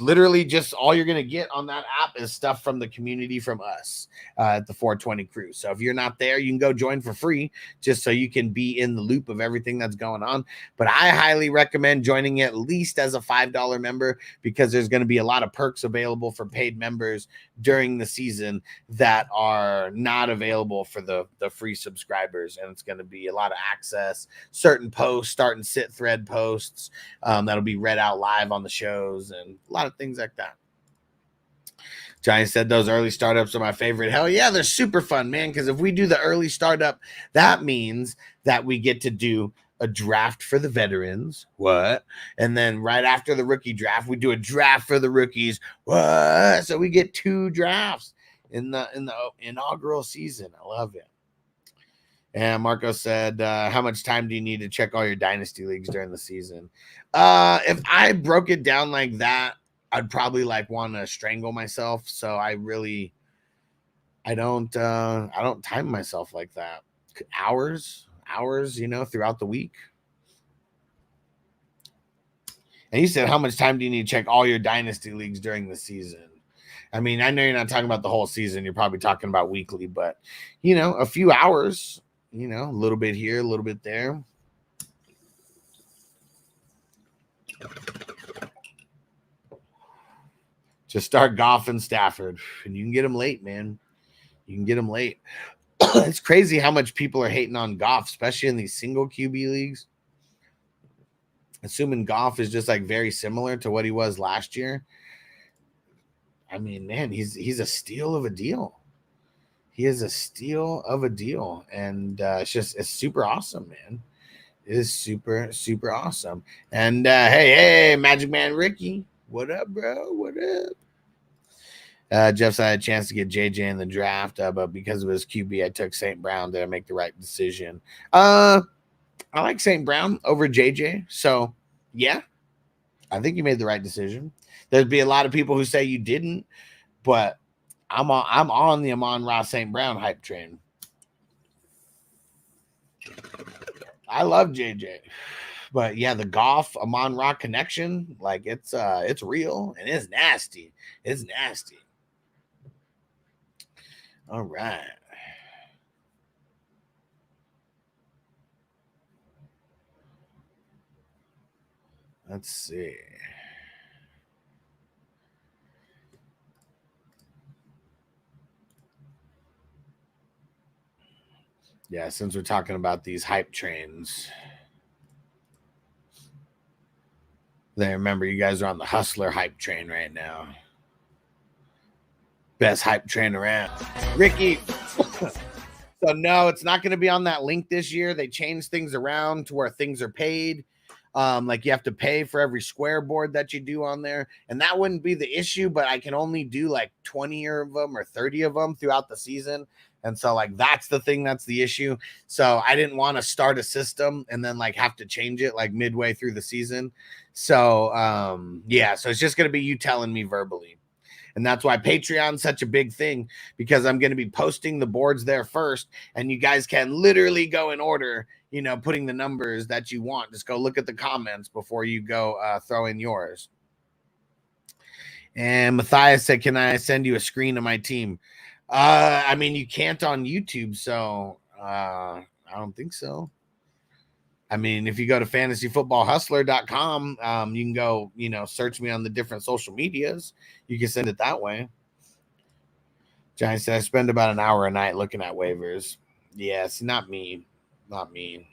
literally just all you're going to get on that app is stuff from the community from us at the 420 Crew. So if you're not there, you can go join for free just so you can be in the loop of everything that's going on. But I highly recommend joining at least as a $5 member, because there's going to be a lot of perks available for paid members during the season that are not available for the free subscribers. And it's going to be a lot of access, certain posts, start and sit thread posts that'll be read out live on the shows, and a lot of things like that. Giant said those early startups are my favorite. Hell yeah, they're super fun, man, because if we do the early startup, that means that we get to do a draft for the veterans. What? And then right after the rookie draft, we do a draft for the rookies. What? So we get 2 drafts in the inaugural season. I love it. And Marco said, how much time do you need to check all your dynasty leagues during the season? If I broke it down like that, I'd probably like want to strangle myself. So I don't time myself like that. Hours, you know, throughout the week. And you said, how much time do you need to check all your dynasty leagues during the season? I mean, I know you're not talking about the whole season. You're probably talking about weekly, but you know, a few hours, you know, a little bit here, a little bit there. Just start Goff and Stafford, and you can get them late, man. You can get them late. It's crazy how much people are hating on Goff, especially in these single QB leagues. Assuming Goff is just like very similar to what he was last year. I mean, man, he's a steal of a deal. He is a steal of a deal, and it's super awesome, man. It is super, super awesome. And hey, Magic Man Ricky, what up, bro? What up? Jeff said I had a chance to get JJ in the draft, but because of his QB, I took St. Brown. Did I make the right decision? I like St. Brown over JJ, so yeah, I think you made the right decision. There'd be a lot of people who say you didn't, but I'm on the Amon-Ra St. Brown hype train. I love JJ, but yeah, the Goff Amon-Ra connection, like it's real and it's nasty. It's nasty. All right. Let's see. Yeah, since we're talking about these hype trains, then remember you guys are on the Hustler hype train right now. Best hype train around. Ricky. So no, it's not going to be on that link this year. They changed things around to where things are paid. Like you have to pay for every square board that you do on there. And that wouldn't be the issue, but I can only do like 20 of them or 30 of them throughout the season. And so like, that's the thing. That's the issue. So I didn't want to start a system and then like have to change it like midway through the season. So yeah, so it's just going to be you telling me verbally. And that's why Patreon's such a big thing, because I'm going to be posting the boards there first, and you guys can literally go in order, you know, putting the numbers that you want. Just go look at the comments before you go throw in yours. And Matthias said, can I send you a screen of my team? I mean, you can't on YouTube, so I don't think so. I mean, if you go to fantasyfootballhustler.com, you can go, you know, search me on the different social medias. You can send it that way. Giant said, I spend about an hour a night looking at waivers. Yes, not me. Not me.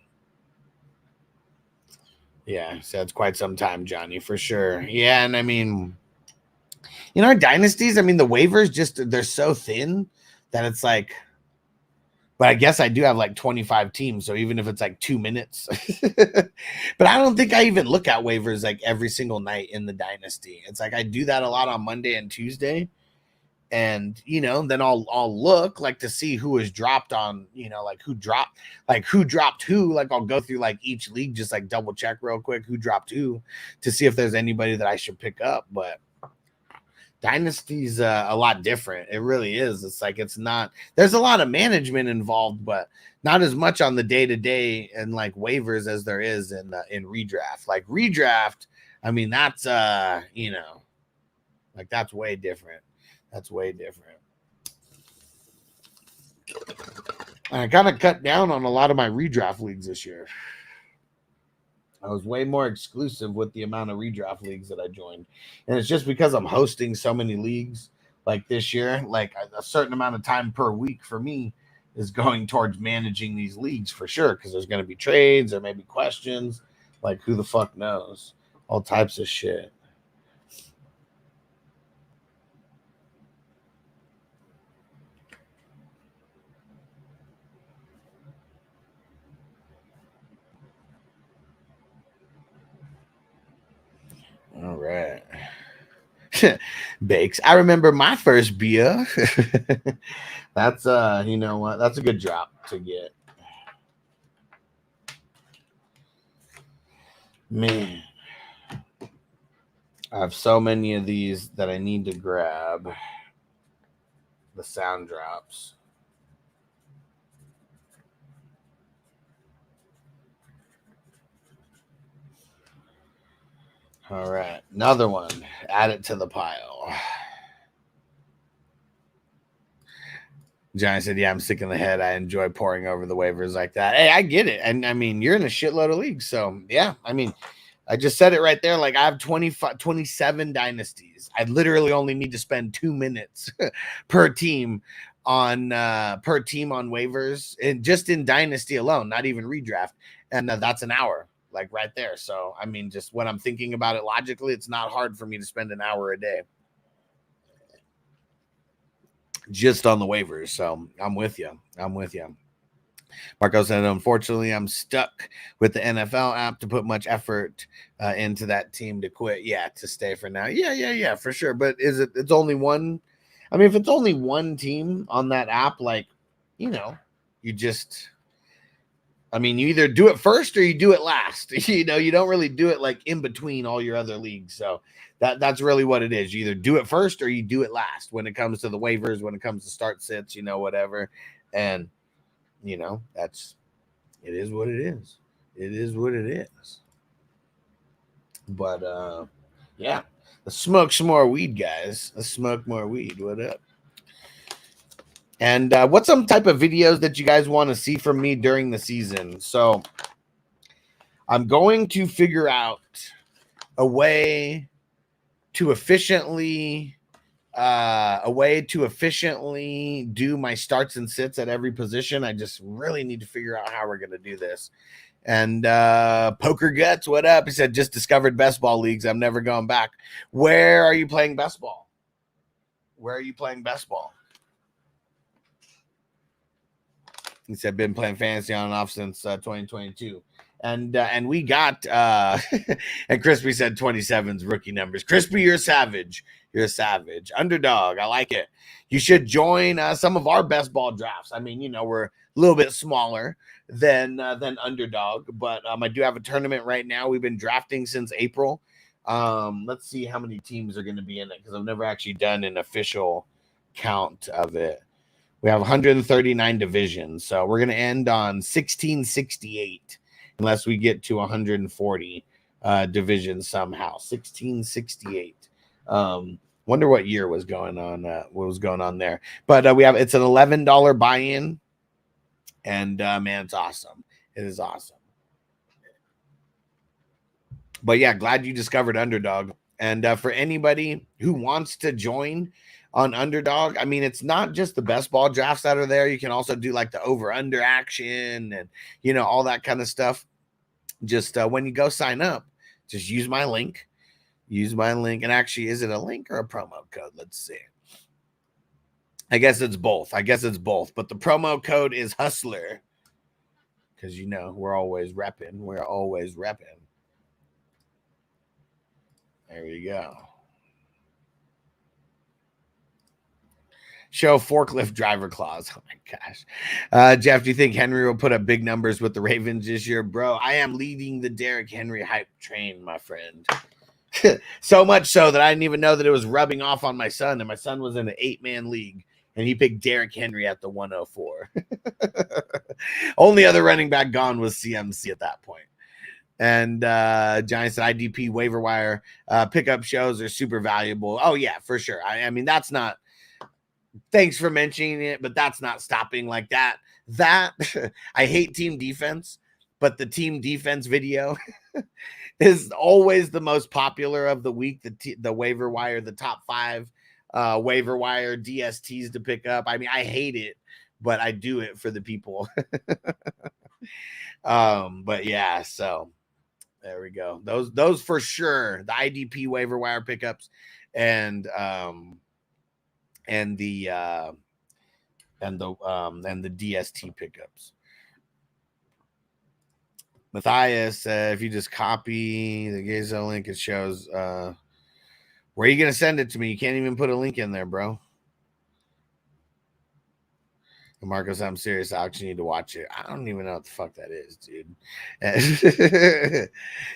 Yeah, so it's quite some time, Johnny, for sure. Yeah, and I mean, in our dynasties, I mean, the waivers just, they're so thin that it's like, but I guess I do have like 25 teams. So even if it's like 2 minutes, but I don't think I even look at waivers like every single night in the dynasty. It's like I do that a lot on Monday and Tuesday. And, you know, then I'll look like to see who is dropped on, you know, like who dropped who. Like I'll go through like each league, just like double check real quick who dropped who to see if there's anybody that I should pick up. But Dynasty's a lot different. It really is. It's like, it's not, there's a lot of management involved, but not as much on the day-to-day and like waivers as there is in redraft. Like redraft, I mean, that's, you know, like that's way different. That's way different. I kind of cut down on a lot of my redraft leagues this year. I was way more exclusive with the amount of redraft leagues that I joined. And it's just because I'm hosting so many leagues like this year, like a certain amount of time per week for me is going towards managing these leagues for sure. Cause there's going to be trades, there may be questions, like who the fuck knows, all types of shit. All right. Bakes. I remember my first beer. That's you know what? That's a good drop to get. Man. I have so many of these that I need to grab. The sound drops. All right, another one. Add it to the pile. Johnny said, yeah, I'm sick in the head. I enjoy pouring over the waivers like that. Hey, I get it. And I mean, you're in a shitload of leagues. So, yeah, I mean, I just said it right there. Like, I have 27 dynasties. I literally only need to spend 2 minutes per team on waivers, and just in dynasty alone, not even redraft. And that's an hour. Like right there. So, I mean, just when I'm thinking about it logically, it's not hard for me to spend an hour a day just on the waivers. So I'm with you. I'm with you. Marco said, unfortunately, I'm stuck with the NFL app to put much effort into that team to quit. Yeah, to stay for now. Yeah, for sure. But it's only one. I mean, if it's only one team on that app, like, you know, you just, I mean, you either do it first or you do it last. You know, you don't really do it like in between all your other leagues. So that's really what it is. You either do it first or you do it last when it comes to the waivers, when it comes to start sits, you know, whatever. And, you know, it is what it is. It is what it is. But, yeah, let's smoke some more weed, guys. Let's smoke more weed. What up? And what's some type of videos that you guys want to see from me during the season? So I'm going to figure out a way to efficiently do my starts and sits at every position. I just really need to figure out how we're going to do this. And Poker Guts, what up? He said, just discovered best ball leagues. I'm never going back. Where are you playing best ball? Where are you playing best ball? He said, been playing fantasy on and off since 2022. And we got and Crispy said 27's rookie numbers. Crispy, you're a savage. You're a savage. Underdog, I like it. You should join some of our best ball drafts. I mean, you know, we're a little bit smaller than Underdog, but I do have a tournament right now. We've been drafting since April. Let's see how many teams are going to be in it, because I've never actually done an official count of it. We have 139 divisions, so we're going to end on 1668 unless we get to 140 divisions somehow. 1668. Wonder what year was going on. What was going on there? But it's an $11 buy-in, and man, it's awesome. It is awesome. But yeah, glad you discovered Underdog. And for anybody who wants to join on Underdog, I mean, it's not just the best ball drafts that are there. You can also do like the over-under action and, you know, all that kind of stuff. Just when you go sign up, just use my link. Use my link. And actually, is it a link or a promo code? Let's see. I guess it's both. But the promo code is Hustler. Because, you know, we're always repping. There we go. Show forklift driver clause. Oh my gosh. Jeff, do you think Henry will put up big numbers with the Ravens this year? Bro, I am leading the Derrick Henry hype train, my friend. So much so that I didn't even know that it was rubbing off on my son. And my son was in an 8-man league, and he picked Derrick Henry at the 104. Only other running back gone was CMC at that point. And Giants said IDP waiver wire pickup shows are super valuable. Oh, yeah, for sure. I mean, that's not. Thanks for mentioning it, but that's not stopping like that. I hate team defense, but the team defense video is always the most popular of the week. The waiver wire, the top 5 waiver wire DSTs to pick up. I mean, I hate it, but I do it for the people. But yeah, so there we go. Those for sure. The IDP waiver wire pickups and the DST pickups. Matthias, if you just copy the Gazo link, it shows where are you gonna send it to me? You can't even put a link in there, bro. And Marcos, I'm serious. I actually need to watch it. I don't even know what the fuck that is, dude.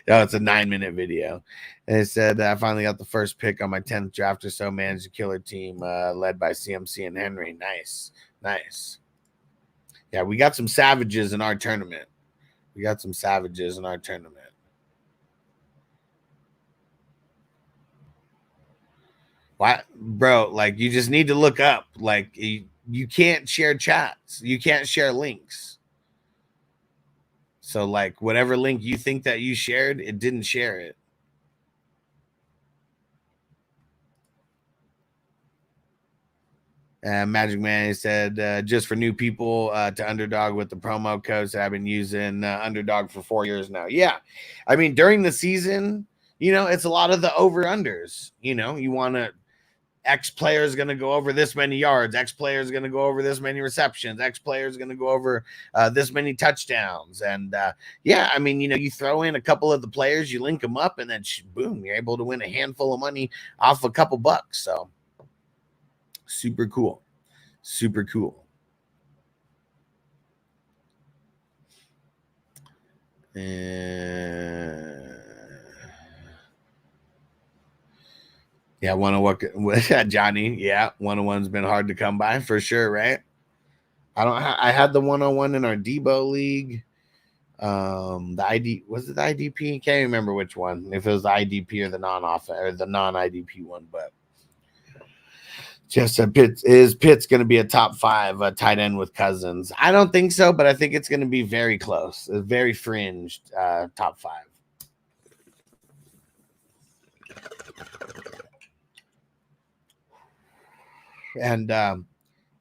No, it's a 9-minute video. And it said, I finally got the first pick on my 10th draft or so, managed a killer team led by CMC and Henry. Nice. Yeah, we got some savages in our tournament. What, bro? Like, you just need to look up. Like, you can't share chats. You can't share links. So, like, whatever link you think that you shared, it didn't share it. Magic Man said, just for new people to Underdog with the promo codes. I've been using Underdog for 4 years now. Yeah. I mean, during the season, you know, it's a lot of the over-unders. You know, you want to, X player is going to go over this many yards. X player is going to go over this many receptions. X player is going to go over this many touchdowns. And yeah, I mean, you know, you throw in a couple of the players, you link them up, and then boom, you're able to win a handful of money off a couple bucks. So super cool. Yeah, 101 Johnny. Yeah, 101's been hard to come by for sure, right? I had the 101 in our Debo league. The ID was it the IDP? Can't remember which one. If it was the IDP or the non-IDP one, but Jeff said Pitt's going to be a top 5 tight end with Cousins. I don't think so, but I think it's going to be very close. A very fringed top 5. And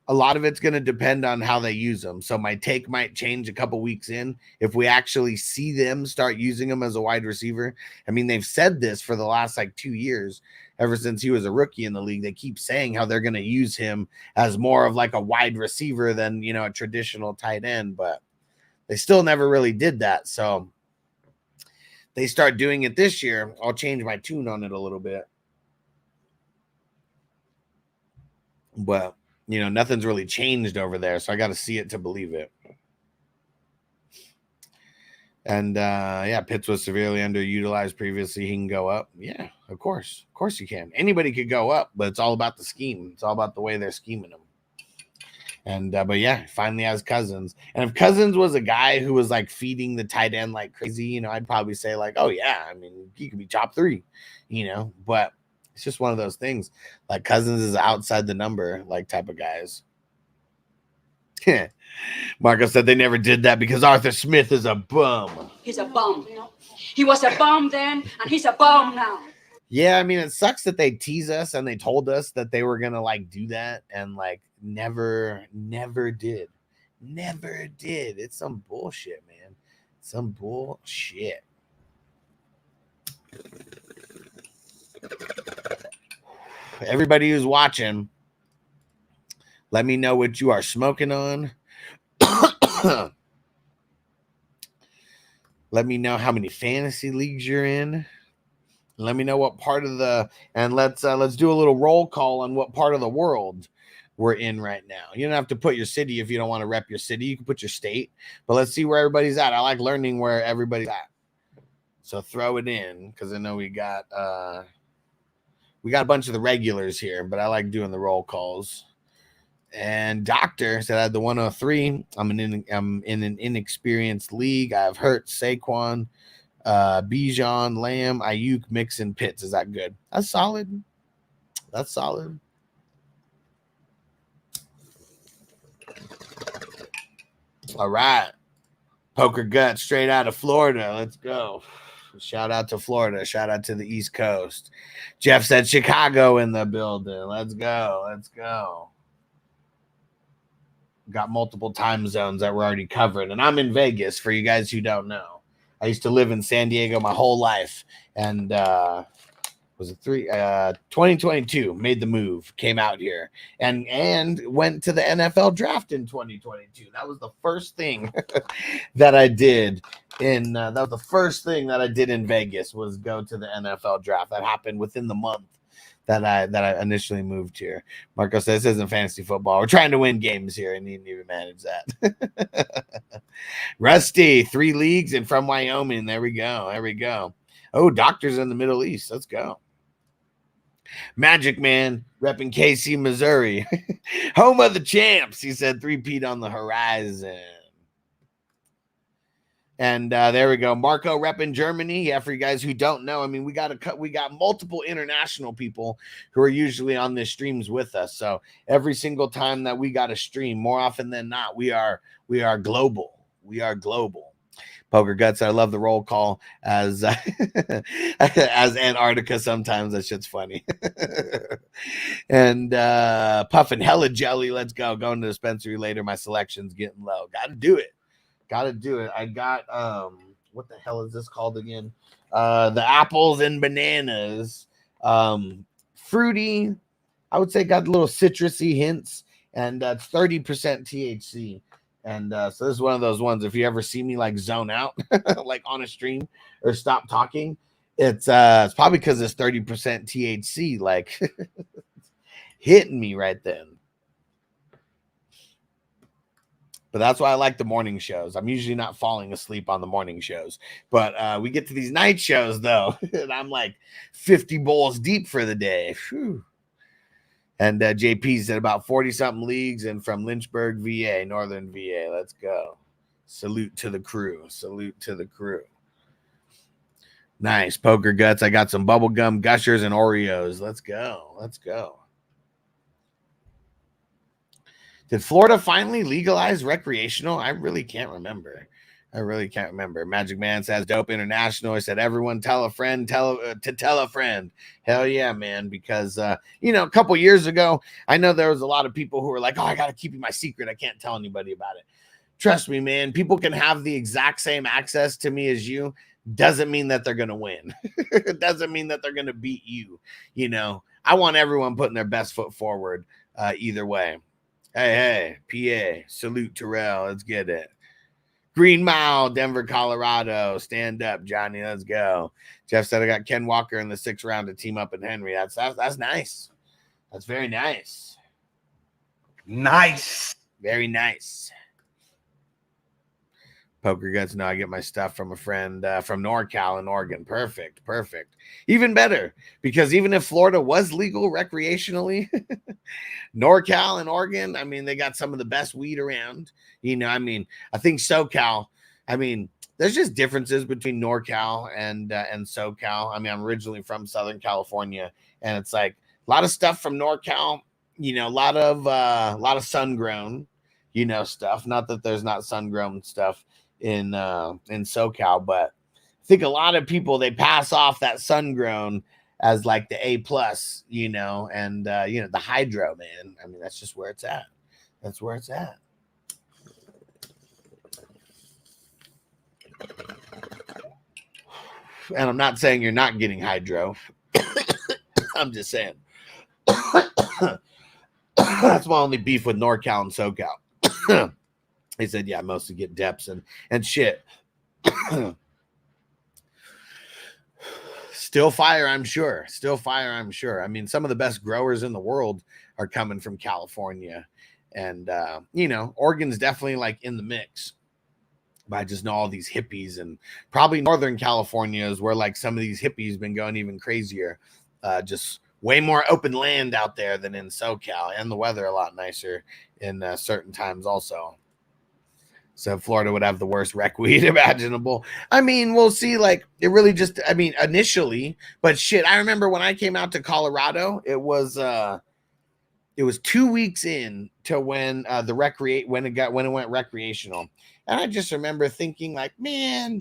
a lot of it's going to depend on how they use them. So my take might change a couple weeks in if we actually see them start using him as a wide receiver. I mean, they've said this for the last like 2 years, ever since he was a rookie in the league. They keep saying how they're going to use him as more of like a wide receiver than, you know, a traditional tight end, but they still never really did that. So they start doing it this year. I'll change my tune on it a little bit. But, you know, nothing's really changed over there, so I got to see it to believe it. And, yeah, Pitts was severely underutilized previously. He can go up. Yeah, of course. Of course you can. Anybody could go up, but it's all about the scheme. It's all about the way they're scheming them. And, but, yeah, finally has Cousins. And if Cousins was a guy who was, like, feeding the tight end like crazy, you know, I'd probably say, like, oh, yeah, I mean, he could be top 3, you know. But it's just one of those things. Like, Cousins is outside the number, like, type of guys. Marco said they never did that because Arthur Smith is a bum. He's a bum. He was a bum then, and he's a bum now. Yeah, I mean, it sucks that they tease us and they told us that they were gonna like do that and like never did. Never did. It's some bullshit, man. Some bullshit. Everybody who's watching, let me know what you are smoking on. Let me know how many fantasy leagues you're in. Let me know what part of the, and let's do a little roll call on what part of the world we're in right now. You don't have to put your city if you don't want to rep your city. You can put your state, but let's see where everybody's at. I like learning where everybody's at. So throw it in because I know we got a bunch of the regulars here, but I like doing the roll calls. And Doctor said I had the 103. I'm in an inexperienced league. I have Hurts, Saquon, Bijan, Lamb, Ayuk, Mixon, Pitts. Is that good? That's solid. That's solid. All right. Poker Gut straight out of Florida. Let's go. Shout out to Florida. Shout out to the East Coast. Jeff said Chicago in the building. Let's go. Let's go. Got multiple time zones that we're already covering. And I'm in Vegas for you guys who don't know. I used to live in San Diego my whole life. And was it 2022 made the move, came out here and went to the NFL draft in 2022. That was the first thing that I did in that was the first thing that I did in Vegas was go to the NFL draft. That happened within the month that I initially moved here. Marco says this isn't fantasy football. We're trying to win games here and he didn't even manage that. Rusty, 3 leagues and from Wyoming. There we go. There we go. Oh, Doctor's in the Middle East. Let's go. Magic Man repping KC, Missouri. Home of the champs. He said 3-peat on the horizon. And there we go. Marco repping Germany. Yeah, for you guys who don't know, I mean, we got multiple international people who are usually on the streams with us. So every single time that we got a stream, more often than not, we are global. We are global. Poker Guts, I love the roll call as as Antarctica sometimes. That shit's funny. And puffing hella jelly. Let's go. Going to the dispensary later. My selection's getting low. Got to do it. Got to do it. I got what the hell is this called again? The apples and bananas. Fruity. I would say got little citrusy hints, and 30% THC. And so this is one of those ones. If you ever see me like zone out, like on a stream or stop talking, it's probably because it's 30% THC, like hitting me right then. But that's why I like the morning shows. I'm usually not falling asleep on the morning shows, but we get to these night shows though, and I'm like 50 bowls deep for the day. Whew. And JP's at about 40-something leagues and from Lynchburg, VA, Northern VA. Let's go. Salute to the crew. Salute to the crew. Nice. Poker Guts. I got some bubblegum gushers and Oreos. Let's go. Let's go. Did Florida finally legalize recreational? I really can't remember. I really can't remember. Magic Man says dope international. I said everyone tell a friend, tell a friend. Hell yeah, man. Because a couple years ago, I know there was a lot of people who were like, oh, I gotta keep it my secret. I can't tell anybody about it. Trust me, man. People can have the exact same access to me as you. Doesn't mean that they're gonna win. It doesn't mean that they're gonna beat you. I want everyone putting their best foot forward either way. Hey, PA, salute Terrell. Let's get it. Green Mile, Denver, Colorado. Stand up, Johnny. Let's go. Jeff said I got Ken Walker in the 6th round to team up with Henry. That's nice. That's very nice. Nice. Very nice. Poker Guts. No, I get my stuff from a friend from NorCal in Oregon. Perfect. Even better, because even if Florida was legal recreationally, NorCal and Oregon, I mean, they got some of the best weed around. I think SoCal, there's just differences between NorCal and SoCal. I'm originally from Southern California, and it's like a lot of stuff from NorCal, a lot of sun-grown, stuff. Not that there's not sun-grown stuff in SoCal, but I think a lot of people, they pass off that sun-grown as like the A+, and the hydro, man. That's just where it's at. That's where it's at. And I'm not saying you're not getting hydro. I'm just saying. That's my only beef with NorCal and SoCal. He said, yeah, I mostly get depths and shit. Still fire, I'm sure. Some of the best growers in the world are coming from California. And, Oregon's definitely like in the mix. But I just know all these hippies, and probably Northern California is where like some of these hippies been going even crazier. Just way more open land out there than in SoCal, and the weather a lot nicer in certain times also. So Florida would have the worst rec weed imaginable. We'll see. Like, it really just, initially, but shit, I remember when I came out to Colorado, it was 2 weeks in to when it went recreational. And I just remember thinking like, man,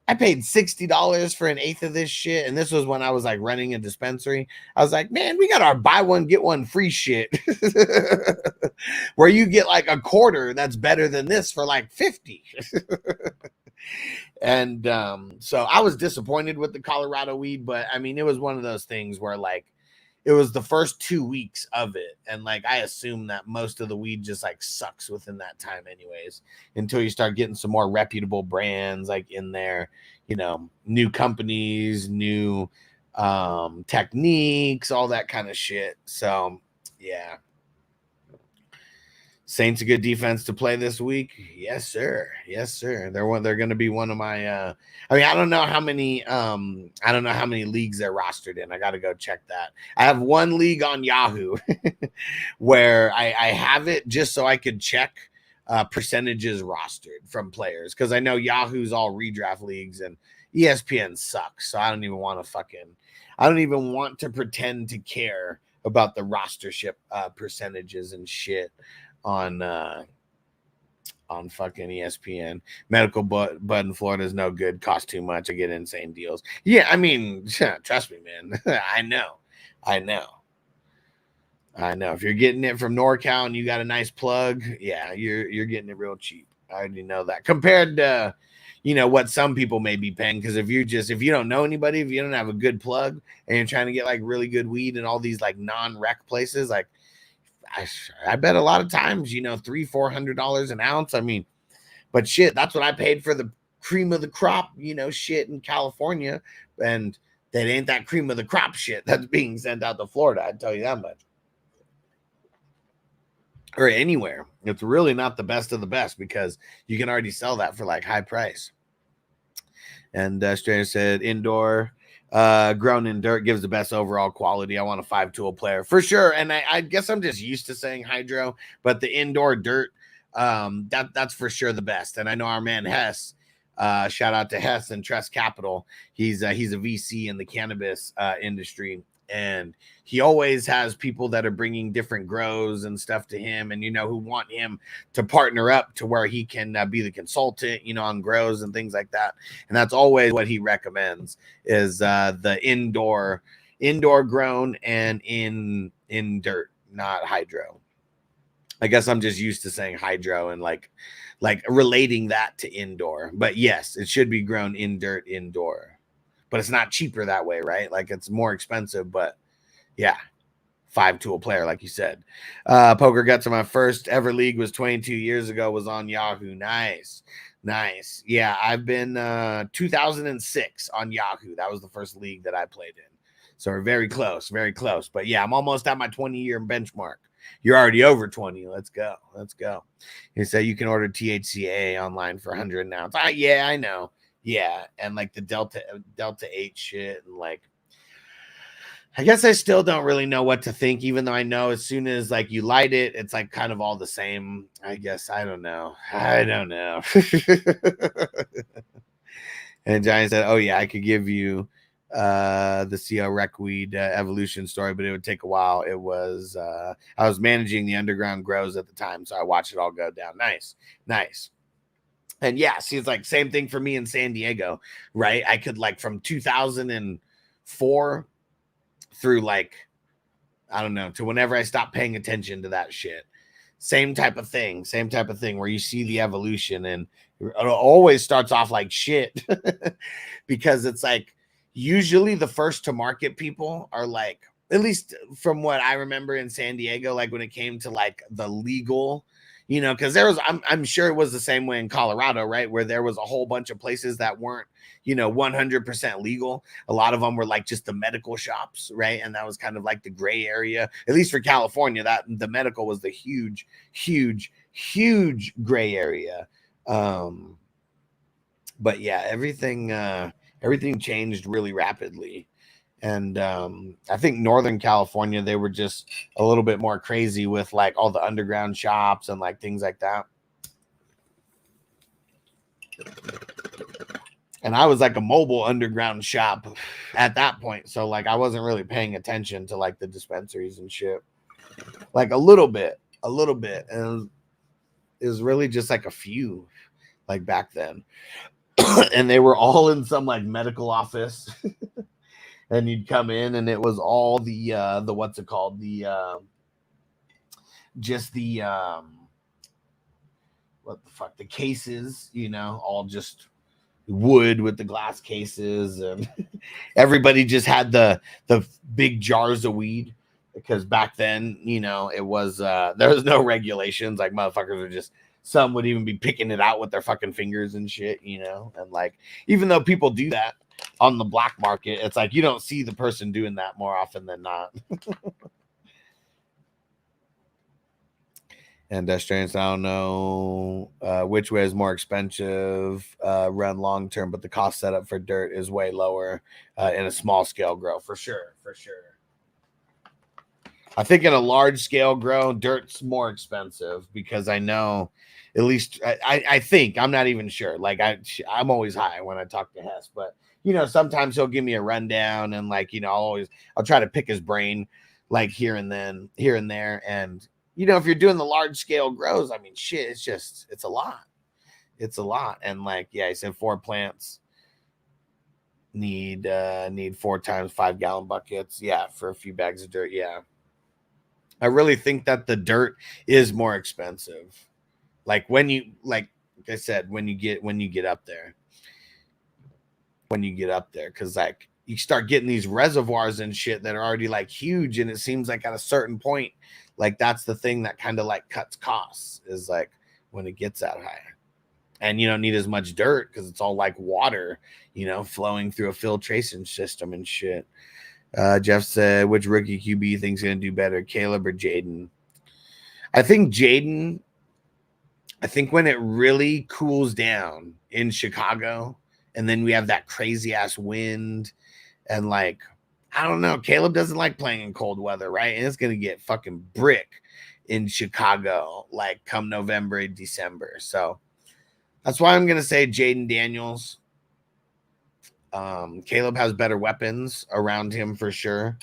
I paid $60 for an eighth of this shit. And this was when I was like running a dispensary. I was like, man, we got our buy one, get one free shit where you get like a quarter that's better than this for like 50. And so I was disappointed with the Colorado weed, but it was one of those things where like, it was the first 2 weeks of it. And like, I assume that most of the weed just like sucks within that time anyways, until you start getting some more reputable brands like in there, new companies, new techniques, all that kind of shit. So yeah. Saints a good defense to play this week. Yes, sir. They're going to be one of my, I don't know how many leagues they're rostered in. I got to go check that. I have one league on Yahoo where I have it just so I could check percentages rostered from players. Cause I know Yahoo's all redraft leagues and ESPN sucks. So I don't even want to pretend to care about the rostership percentages and shit on fucking ESPN. Medical bud in Florida is no good, cost too much. I get insane deals. Yeah, trust me, man. I know. If you're getting it from NorCal and you got a nice plug, yeah, you're getting it real cheap. I already know that. Compared to what some people may be paying, because if you don't know anybody, if you don't have a good plug and you're trying to get like really good weed in all these like non-rec places, like I bet a lot of times, $300-400 an ounce. But shit, that's what I paid for the cream of the crop, shit in California. And that ain't that cream of the crop shit that's being sent out to Florida. I'd tell you that much. Or anywhere. It's really not the best of the best because you can already sell that for like high price. And Strayer said indoor grown in dirt gives the best overall quality. I want a 5-tool player for sure. And I guess I'm just used to saying hydro, but the indoor dirt, that's for sure the best. And I know our man Hess, shout out to Hess and Trust Capital. He's a VC in the cannabis industry. And he always has people that are bringing different grows and stuff to him, and who want him to partner up to where he can be the consultant, on grows and things like that. And that's always what he recommends is the indoor grown and in dirt, not hydro. I guess I'm just used to saying hydro and like relating that to indoor. But yes, it should be grown in dirt indoor. But it's not cheaper that way, right? Like it's more expensive, but yeah, 5-tool player, like you said. Poker Guts in my first ever league was 22 years ago, was on Yahoo. Nice. Yeah, I've been 2006 on Yahoo. That was the first league that I played in. So we're very close. But yeah, I'm almost at my 20-year benchmark. You're already over 20. Let's go. He said you can order THCA online for 100 an ounce. Yeah, I know. Yeah, and like the Delta 8 shit, and like I guess I still don't really know what to think, even though I know as soon as like you light it, it's like kind of all the same. I guess I don't know. And Giant said, "Oh yeah, I could give you the CO Recweed evolution story, but it would take a while. It was I was managing the underground grows at the time, so I watched it all go down. Nice. And yeah, see, it's like same thing for me in San Diego, right? I could like from 2004 through like, I don't know, to whenever I stopped paying attention to that shit. Same type of thing where you see the evolution, and it always starts off like shit because it's like usually the first to market people are like, at least from what I remember in San Diego, like when it came to like the legal, because there was, I'm sure it was the same way in Colorado, right? Where there was a whole bunch of places that weren't, 100% legal. A lot of them were like just the medical shops, right? And that was kind of like the gray area, at least for California, that the medical was the huge gray area. But yeah, everything changed really rapidly. And I think Northern California, they were just a little bit more crazy with like all the underground shops and like things like that. And I was like a mobile underground shop at that point. So like I wasn't really paying attention to like the dispensaries and shit. Like a little bit. And it was really just like a few like back then. And they were all in some like medical office. And you'd come in and it was all the what's it called? The cases, all just wood with the glass cases, and everybody just had the big jars of weed, because back then, it was there was no regulations. Like motherfuckers were just, some would even be picking it out with their fucking fingers and shit, and like even though people do that on the black market, it's like you don't see the person doing that more often than not. And Strange, I don't know which way is more expensive run long term, but the cost setup for dirt is way lower in a small scale grow, for sure. I think in a large scale grow, dirt's more expensive, because I know, at least I think, I'm not even sure. Like I'm always high when I talk to Hess, but sometimes he'll give me a rundown, and like, I'll try to pick his brain like here and there. And, if you're doing the large scale grows, I mean, shit, it's a lot. And like, yeah, I said 4 plants need 4 times 5 gallon buckets. Yeah. For a few bags of dirt. Yeah. I really think that the dirt is more expensive. Like like I said, when you get up there, because like you start getting these reservoirs and shit that are already like huge, and it seems like at a certain point, like that's the thing that kind of like cuts costs, is like when it gets that high, and you don't need as much dirt because it's all like water, flowing through a filtration system and shit. Jeff said, which rookie QB you think's gonna do better, Caleb or Jaden? I think Jaden. I think when it really cools down in Chicago, and then we have that crazy ass wind, and like, I don't know, Caleb doesn't like playing in cold weather, right? And it's going to get fucking brick in Chicago, like come November and December. So that's why I'm going to say Jaden Daniels. Caleb has better weapons around him for sure.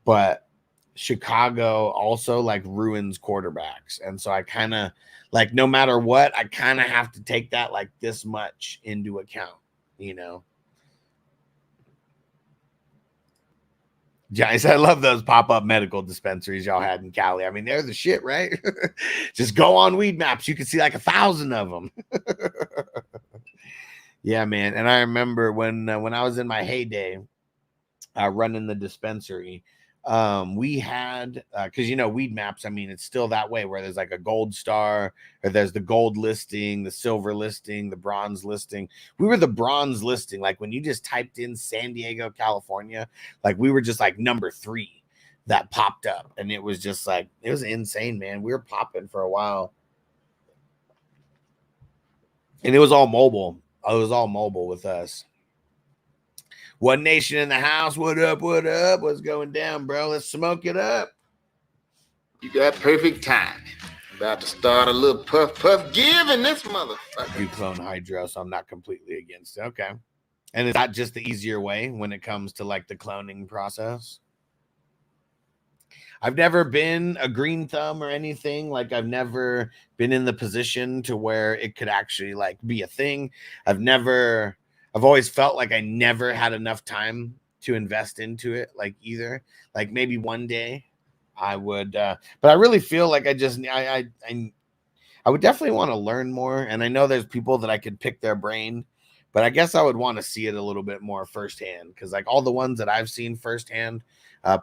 but Chicago also like ruins quarterbacks. And so I kind of like, no matter what, I kind of have to take that like this much into account, you know? Giants, I love those pop-up medical dispensaries y'all had in Cali. I mean, they're the shit, right? Just go on Weed Maps. You can see like 1,000 of them. Yeah, man. And I remember when I was in my heyday running the dispensary, we had, because, you know, Weed Maps, I mean, it's still that way where there's like a gold star, or there's the gold listing, the silver listing, the bronze listing. We were the bronze listing. Like when you just typed in San Diego, California, like we were just like number 3 that popped up. And it was just like, it was insane, man. We were popping for a while. And it was all mobile. It was all mobile with us. One Nation in the house. What up? What up? What's going down, bro? Let's smoke it up. You got perfect time. About to start a little puff giving this motherfucker. You clone Hydro, so I'm not completely against it. Okay. And is that just the easier way when it comes to like the cloning process? I've never been a green thumb or anything. Like I've never been in the position to where it could actually like be a thing. I've always felt like I never had enough time to invest into it, like either. Like maybe one day I would, but I really feel like I would definitely want to learn more. And I know there's people that I could pick their brain, but I guess I would want to see it a little bit more firsthand. Because like all the ones that I've seen firsthand,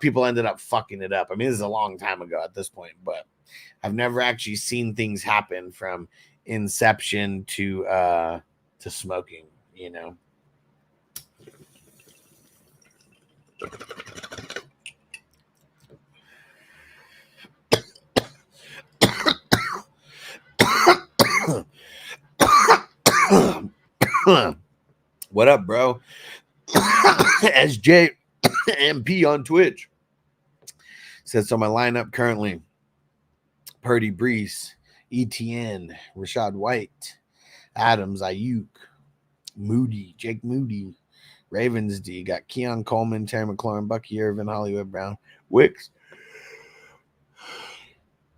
people ended up fucking it up. I mean, this is a long time ago at this point, but I've never actually seen things happen from inception to smoking, you know. What up, bro? SJ MP on Twitch says, so my lineup currently: Purdy, Brees, ETN, Rashad White, Adams, Ayuk, Moody, Jake Moody, Ravens D, got Keon Coleman, Terry McLaurin, Bucky Irvin, Hollywood Brown, Wicks,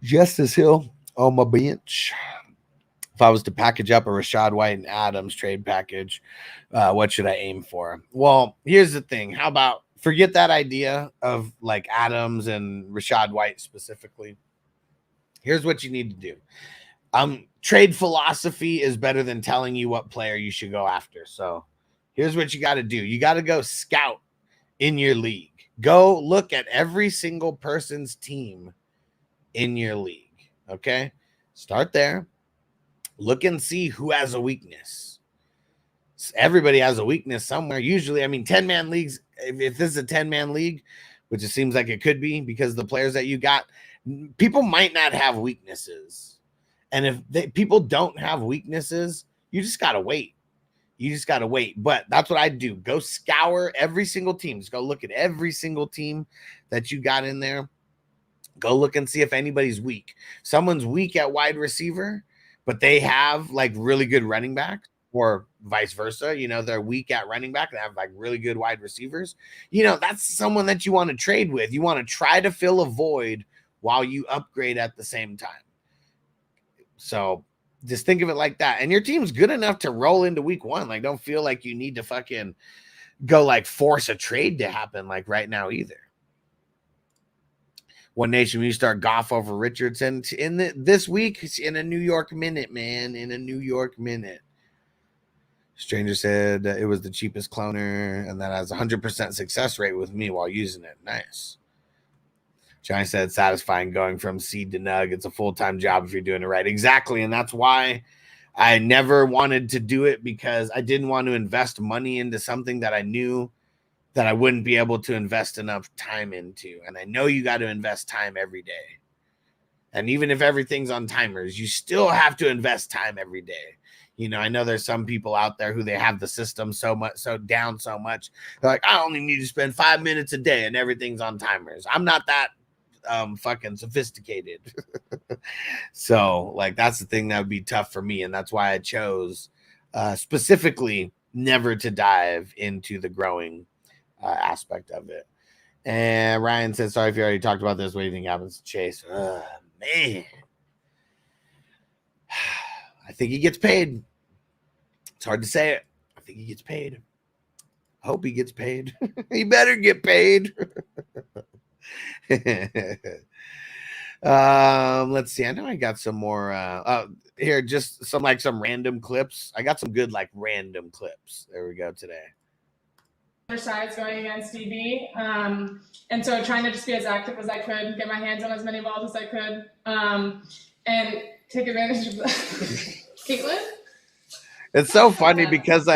Justice Hill on my bench. If I was to package up a Rashad White and Adams trade package, what should I aim for? Well, here's the thing. How about forget that idea of like Adams and Rashad White specifically. Here's what you need to do. Trade philosophy is better than telling you what player you should go after. So here's what you got to do. You got to go scout in your league. Go look at every single person's team in your league. Okay? Start there. Look and see who has a weakness. Everybody has a weakness somewhere. Usually, I mean, 10-man leagues, if this is a 10-man league, which it seems like it could be because the players that you got, people might not have weaknesses. And if people don't have weaknesses, you just got to wait. You just got to wait. But that's what I do. Go scour every single team. Just go look at every single team that you got in there. Go look and see if anybody's weak. Someone's weak at wide receiver, but they have like really good running backs, or vice versa. You know, they're weak at running back and have like really good wide receivers. You know, that's someone that you want to trade with. You want to try to fill a void while you upgrade at the same time. So just think of it like that. And your team's good enough to roll into week 1. Like, don't feel like you need to fucking go like force a trade to happen like right now either. One Nation, when you start Goff over Richardson this week, it's in a New York minute, man. In a New York minute. Stranger said it was the cheapest cloner, and that has 100% success rate with me while using it. Nice. Johnny said satisfying going from seed to nug. It's a full-time job if you're doing it right. Exactly, and that's why I never wanted to do it, because I didn't want to invest money into something that I knew that I wouldn't be able to invest enough time into. And I know you got to invest time every day. And even if everything's on timers, you still have to invest time every day. You know, I know there's some people out there who they have the system so much. They're like, I only need to spend 5 minutes a day and everything's on timers. I'm not that fucking sophisticated. So like, that's the thing that would be tough for me. And that's why I chose specifically never to dive into the growing aspect of it. And Ryan says, sorry if you already talked about this. What do you think happens to Chase? Man. I think he gets paid. It's hard to say it. I think he gets paid. I hope he gets paid. He better get paid. Let's see. I know I got some more here, just some random clips. I got some good random clips. There we go today. Sides going against DB, and so trying to just be as active as I could, get my hands on as many balls as I could, and take advantage of the Caitlin. It's so funny because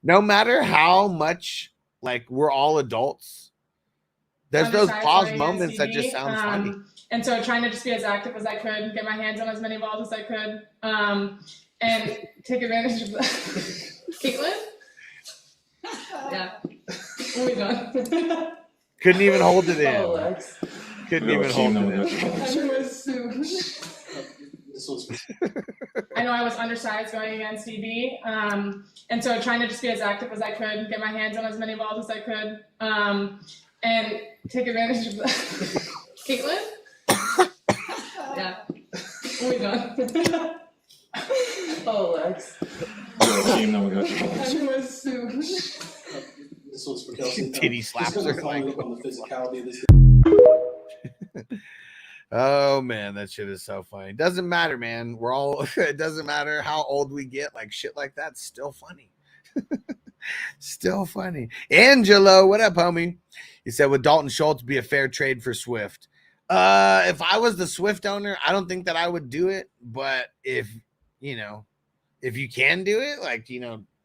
no matter how much we're all adults, there's those pause moments that just sound funny. And so trying to just be as active as I could, get my hands on as many balls as I could, and take advantage of the Caitlin. Yeah. Oh my God. Couldn't even hold it in. Oh, Couldn't even hold it in. I know I was undersized going against DB, and so trying to just be as active as I could, get my hands on as many balls as I could, and take advantage of the Caitlin. Yeah. Oh my God. Oh, Lex. This one's for Kelsey. Titty slaps her. On the physicality of this. Oh man, that shit is so funny. Doesn't matter, man. We're all. It doesn't matter how old we get. Shit like that's still funny. Still funny. Angelo, what up, homie? He said, would Dalton Schultz be a fair trade for Swift? If I was the Swift owner, I don't think that I would do it. But if you can do it,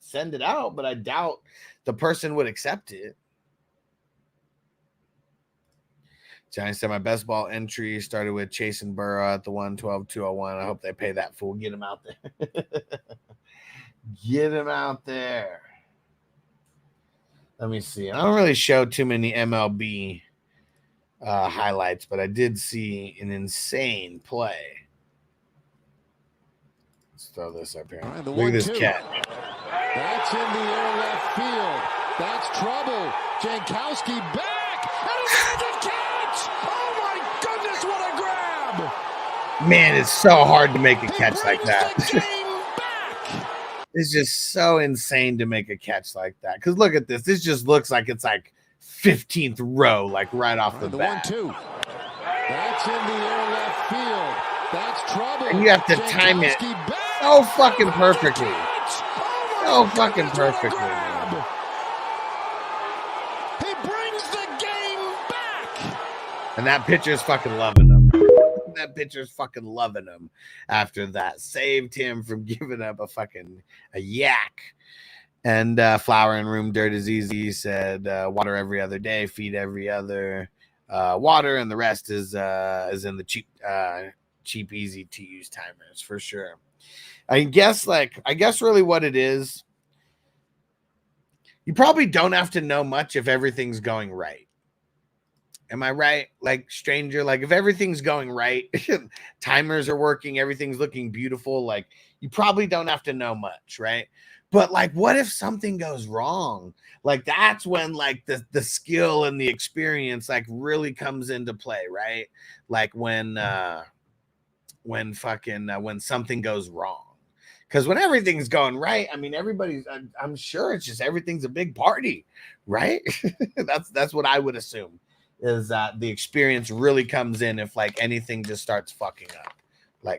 send it out. But I doubt the person would accept it. Johnny said, my best ball entry started with Chasing Burrow at the 112-201. I hope they pay that fool. Get him out there. Get him out there. Let me see. I don't really show too many MLB highlights, but I did see an insane play. Let's throw this up here. Right, look at this catch. That's in the air left field. That's trouble. Jankowski back. And a magic catch. Oh, my goodness, what a grab. Man, it's so hard to make a catch like that. It's just so insane to make a catch like that. Because look at this. This just looks like it's 15th row, right off the bat. 1-2. That's in the air left field. That's trouble. And you have to time it so fucking perfectly. So fucking perfectly, man. He brings the game back. And that pitcher's fucking loving him. That pitcher's fucking loving him after that. Saved him from giving up a yak. And Flower in Room Dirt is Easy said, water every other day, feed every other water, and the rest is in the cheap, easy to use timers for sure. I guess really what it is, you probably don't have to know much if everything's going right. Am I right? Stranger, if everything's going right, timers are working, everything's looking beautiful, you probably don't have to know much, right? But what if something goes wrong? That's when the skill and the experience really comes into play, right? When something goes wrong. Because when everything's going right, I mean, I'm sure it's just everything's a big party, right? That's what I would assume, is that the experience really comes in if anything just starts fucking up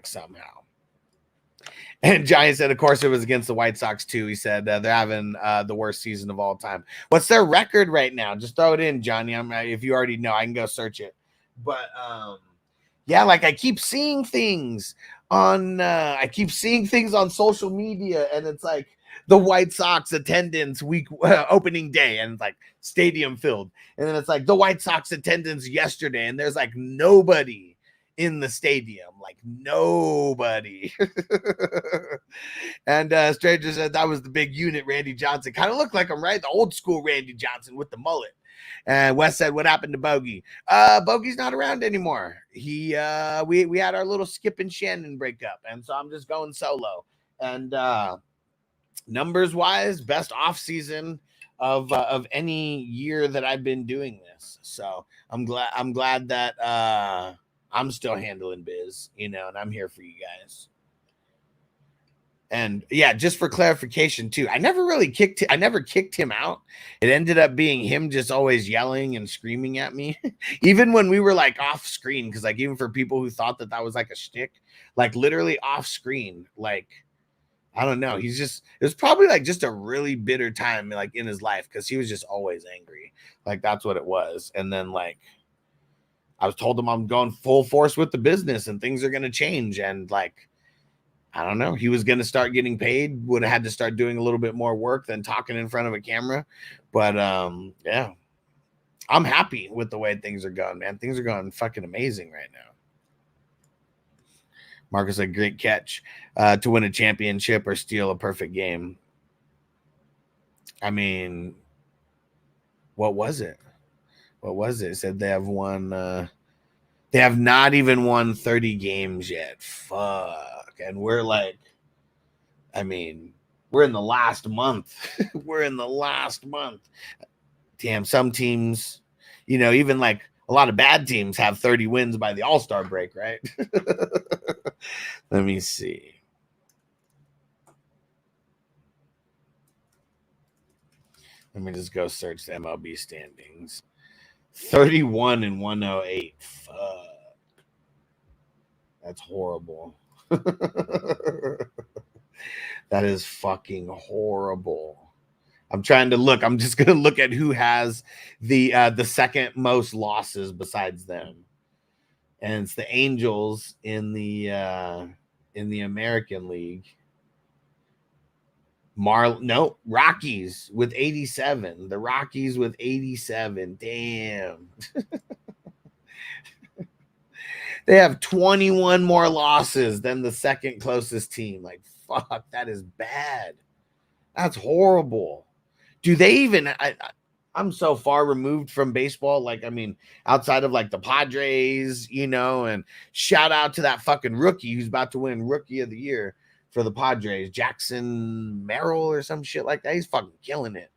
somehow. And Giant said, of course, it was against the White Sox too. He said they're having the worst season of all time. What's their record right now? Just throw it in, Johnny. If you already know, I can go search it. But yeah, I keep seeing things on social media, and it's the White Sox attendance week opening day, and it's stadium filled, and then it's the White Sox attendance yesterday, and there's nobody in the stadium, nobody. And Stranger said that was the big unit, Randy Johnson. Kind of looked like him, right? The old school Randy Johnson with the mullet. And Wes said, what happened to Bogey? Bogey's not around anymore. We had our little Skip and Shannon breakup, and so I'm just going solo. And numbers wise, best off season of any year that I've been doing this. So I'm glad that I'm still handling biz, and I'm here for you guys. And yeah, just for clarification too, I never kicked him out. It ended up being him just always yelling and screaming at me, even when we were like off screen. Because like even for people who thought that was like a shtick, like literally off screen, like I don't know. It was probably like just a really bitter time like in his life because he was just always angry. Like that's what it was. And then like I was told him I'm going full force with the business and things are going to change. And like, I don't know. He was going to start getting paid, would have had to start doing a little bit more work than talking in front of a camera. But yeah, I'm happy with the way things are going, man. Things are going fucking amazing right now. Marcus, a great catch to win a championship or steal a perfect game. I mean, what was it? What was it? It said they have won. They have not even won 30 games yet. Fuck. And we're like, I mean, we're in the last month. We're in the last month. Damn, some teams, even like a lot of bad teams have 30 wins by the All-Star break, right? Let me see. Let me just go search the MLB standings. 31 and 108. Fuck. That's horrible. That is fucking horrible. I'm trying to look. I'm just going to look at who has the second most losses besides them. And it's the Angels in the American League. Rockies with 87. The Rockies with 87. Damn. They have 21 more losses than the second closest team. Like, fuck, that is bad. That's horrible. Do they even... I'm so far removed from baseball. Like, I mean, outside of like the Padres, and shout out to that fucking rookie who's about to win Rookie of the Year for the Padres, Jackson Merrill or some shit like that. He's fucking killing it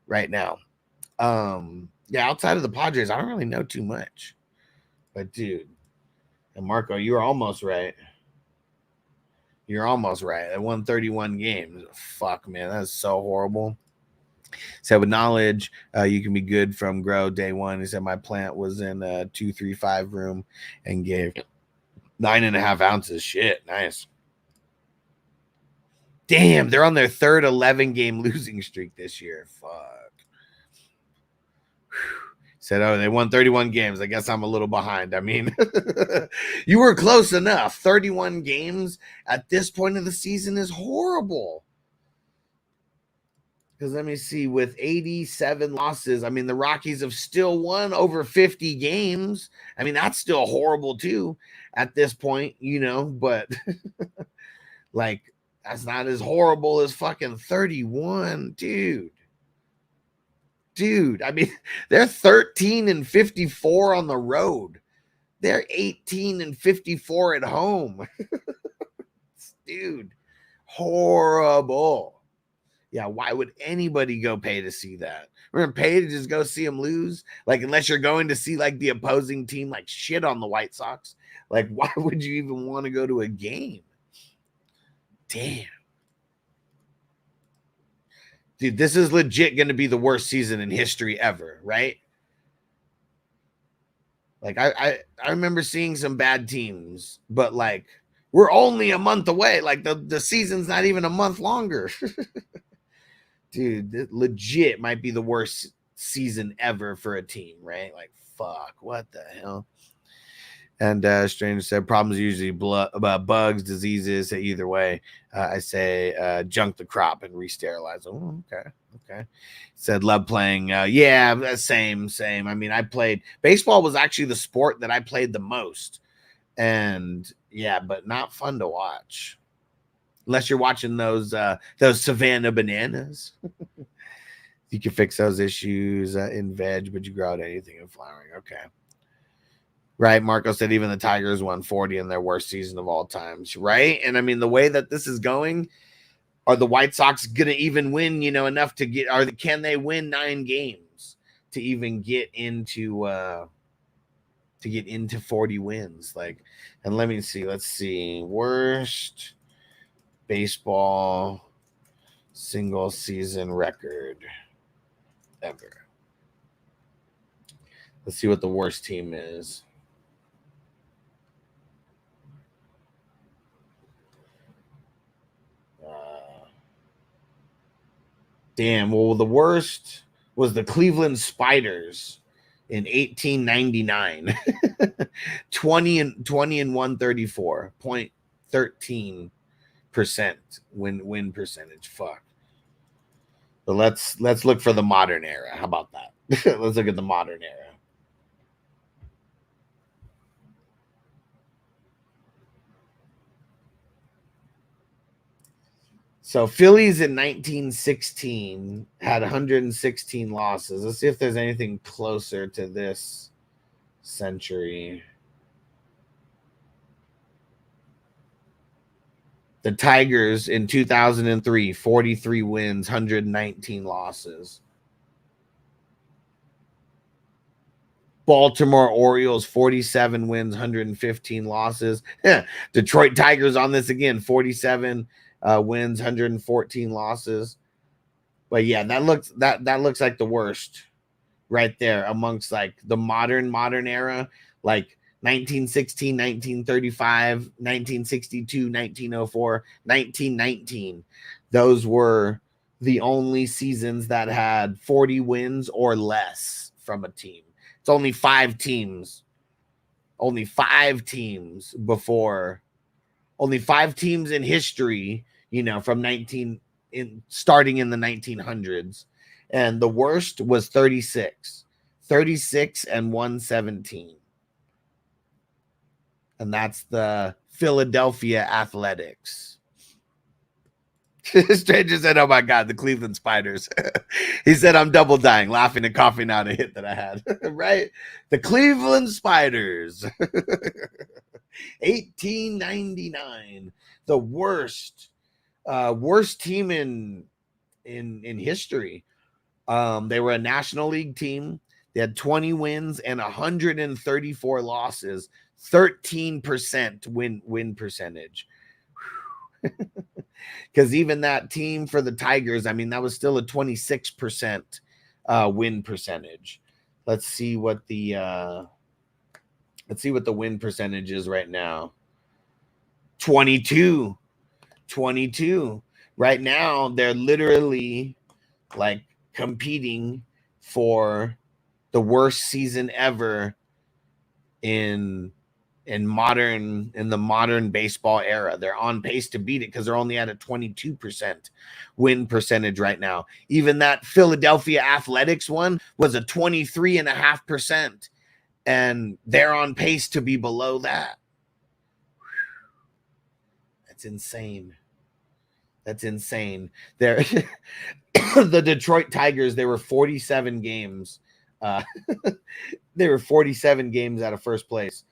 right now. Yeah, outside of the Padres, I don't really know too much. But dude, and Marco, you're almost right. You're almost right. They won 31 games. Fuck, man, that's so horrible. Said with knowledge, you can be good from grow day one. He said my plant was in a 235 room and gave 9.5 ounces. Shit, nice. Damn, they're on their third 11-game losing streak this year. Fuck. Said, oh, they won 31 games. I guess I'm a little behind. I mean, you were close enough. 31 games at this point of the season is horrible. Because let me see, with 87 losses, I mean, the Rockies have still won over 50 games. I mean, that's still horrible too at this point, but like, that's not as horrible as fucking 31, dude. Dude, I mean, they're 13 and 54 on the road. They're 18 and 54 at home. Dude, horrible. Yeah, why would anybody go pay to see that? We're going to pay to just go see them lose? Like, unless you're going to see, like, the opposing team, like, shit on the White Sox. Like, why would you even want to go to a game? Damn. Dude, this is legit going to be the worst season in history ever, right? Like, I remember seeing some bad teams, but, like, we're only a month away. Like, the season's not even a month longer. Dude, this legit might be the worst season ever for a team, right? Like, fuck, what the hell? And Stranger said, problems usually about bugs, diseases. Either way, I say junk the crop and re-sterilize. Oh, okay. Said, love playing. Yeah, same. I mean, I played. Baseball was actually the sport that I played the most. And, yeah, but not fun to watch. Unless you're watching those Savannah bananas. You can fix those issues in veg, but you grow out anything in flowering. Okay. Right, Marco said even the Tigers won 40 in their worst season of all time, right? And I mean, the way that this is going, Are the White Sox gonna even win, enough to get, can they win 9 games to even get into 40 wins? Like, and let's see, worst baseball single season record ever. Let's see what the worst team is. Damn. Well, the worst was the Cleveland Spiders in 1899. 20 and 134.13% win percentage. Fuck. But let's look for the modern era. How about that? Let's look at the modern era. So Phillies in 1916 had 116 losses. Let's see if there's anything closer to this century. The Tigers in 2003, 43 wins, 119 losses. Baltimore Orioles, 47 wins, 115 losses. Detroit Tigers on this again, 47 wins, 114 losses. But yeah, that looks like the worst right there amongst like the modern era, like 1916, 1935, 1962, 1904, 1919. Those were the only seasons that had 40 wins or less from a team. It's only 5 teams. Only 5 teams in history, from starting in the 1900s. And the worst was 36 and 117. And that's the Philadelphia Athletics. Stranger said, "Oh my God, the Cleveland Spiders." He said, "I'm double dying, laughing and coughing out a hit that I had." Right? The Cleveland Spiders. 1899. The worst team in history. They were a National League team. They had 20 wins and 134 losses. 13% win percentage. Because even that team for the Tigers, I mean, that was still a 26% win percentage. Let's see what the win percentage is right now. 22. Right now, they're literally like competing for the worst season ever in the modern baseball era. They're on pace to beat it because they're only at a 22% win percentage right now. Even that Philadelphia Athletics one was a 23.5%, and they're on pace to be below that. That's insane. They're the Detroit Tigers, they were 47 games. They were 47 games out of first place.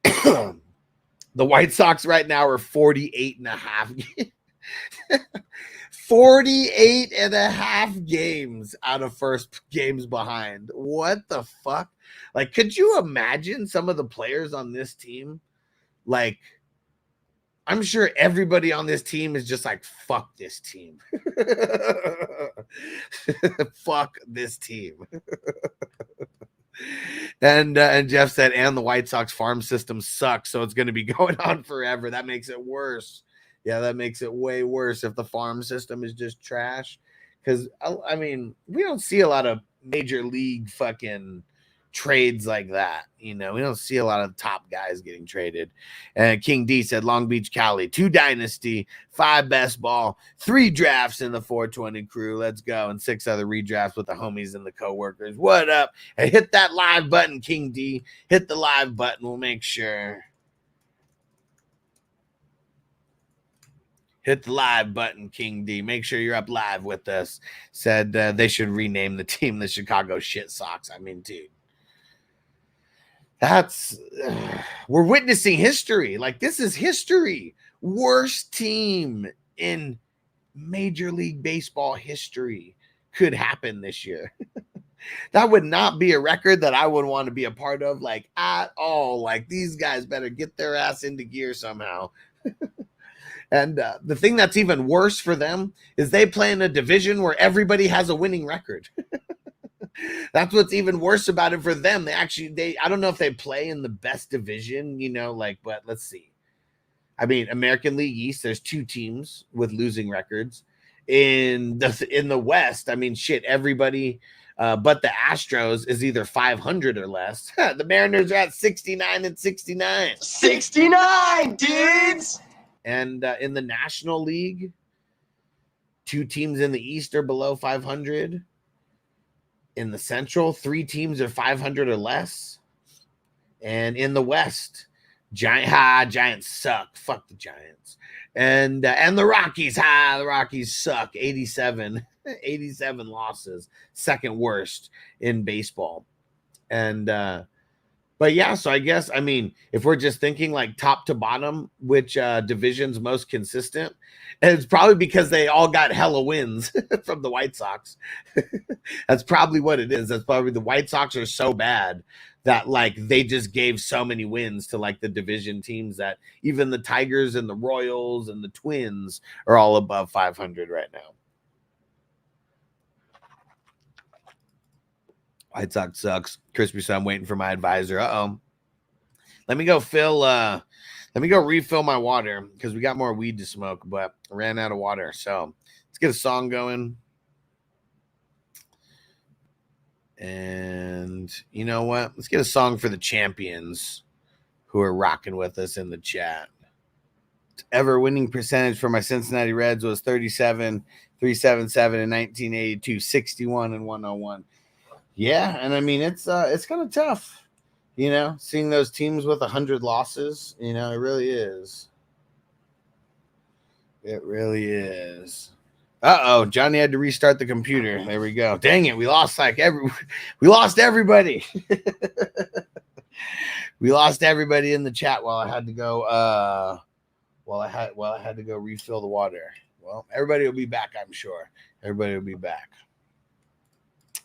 The White Sox right now are 48.5 48.5 games out of first, games behind. What the fuck? Like, could you imagine some of the players on this team? Like, I'm sure everybody on this team is just like, fuck this team. Fuck this team. And Jeff said, and the White Sox farm system sucks, so it's going to be going on forever. That makes it worse. Yeah, that makes it way worse if the farm system is just trash. Because, I mean, we don't see a lot of major league fucking trades like that. We don't see a lot of top guys getting traded. And King D said, Long Beach, Cali, 2 dynasty, 5 best ball, 3 drafts in the 420 crew. Let's go. And 6 other redrafts with the homies and the coworkers. What up? Hey, hit that live button, King D. Hit the live button. We'll make sure. Hit the live button, King D. Make sure you're up live with us. Said they should rename the team the Chicago Shit Sox. I mean, dude. We're witnessing history. Like, this is history. Worst team in Major League Baseball history could happen this year. That would not be a record that I would want to be a part of, like, at all. Like, these guys better get their ass into gear somehow. And the thing that's even worse for them is they play in a division where everybody has a winning record. That's what's even worse about it for them. I don't know if they play in the best division, but let's see. I mean, American League East, there's 2 teams with losing records. In the West, I mean, shit, everybody but the Astros is either 500 or less. The Mariners are at 69-69. 69, dudes! And in the National League, 2 teams in the East are below 500. In the Central, 3 teams are 500 or less. And in the West, Giants suck. Fuck the Giants. And the Rockies, the Rockies suck. 87 losses, second worst in baseball. And but yeah, so I guess, I mean, if we're just thinking like top to bottom, which division's most consistent, and it's probably because they all got hella wins from the White Sox. That's probably what it is. That's probably the White Sox are so bad that like they just gave so many wins to like the division teams that even the Tigers and the Royals and the Twins are all above 500 right now. White Sox sucks. Crispy, so I'm waiting for my advisor. Let me go refill my water because we got more weed to smoke, but I ran out of water. So let's get a song going. And you know what? Let's get a song for the champions who are rocking with us in the chat. Ever winning percentage for my Cincinnati Reds was 37, 377 in 1982, 61 and 101. Yeah, and I mean it's kind of tough, seeing those teams with 100 losses. It really is. It really is. Johnny had to restart the computer. There we go. Dang it, we lost we lost everybody. We lost everybody in the chat while I had to go I had to go refill the water. Well, everybody will be back, I'm sure. Everybody will be back.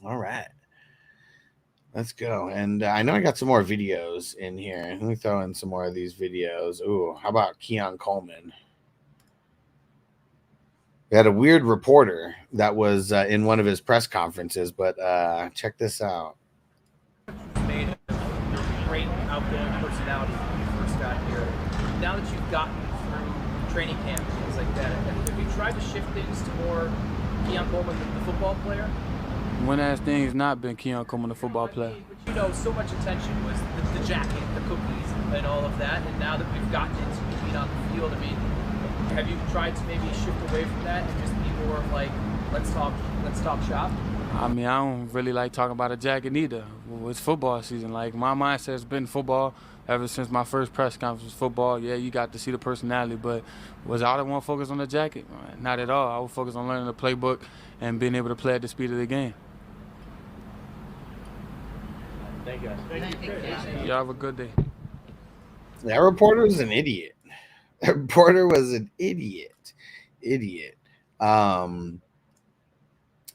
All right. Let's go. And I know I got some more videos in here. Let me throw in some more of these videos. Ooh, how about Keon Coleman? We had a weird reporter that was in one of his press conferences, but check this out. Made a great outgoing personality when you first got here. Now that you've gotten through training camp, things like that, have you tried to shift things to more Keon Coleman, the football player? One ass thing has not been Keon Coleman, the football player. But so much attention was the jacket, the cookies, and all of that. And now that we've gotten into being on the field, I mean, have you tried to maybe shift away from that and just be more of like, let's talk shop? I mean, I don't really like talking about a jacket either. It's football season. Like, my mindset has been football ever since my first press conference was football. Yeah, you got to see the personality, but was I the one focused on the jacket? Not at all. I was focused on learning the playbook and being able to play at the speed of the game. Thank you. Thank you. Y'all have a good day. That reporter was an idiot. That reporter was an idiot.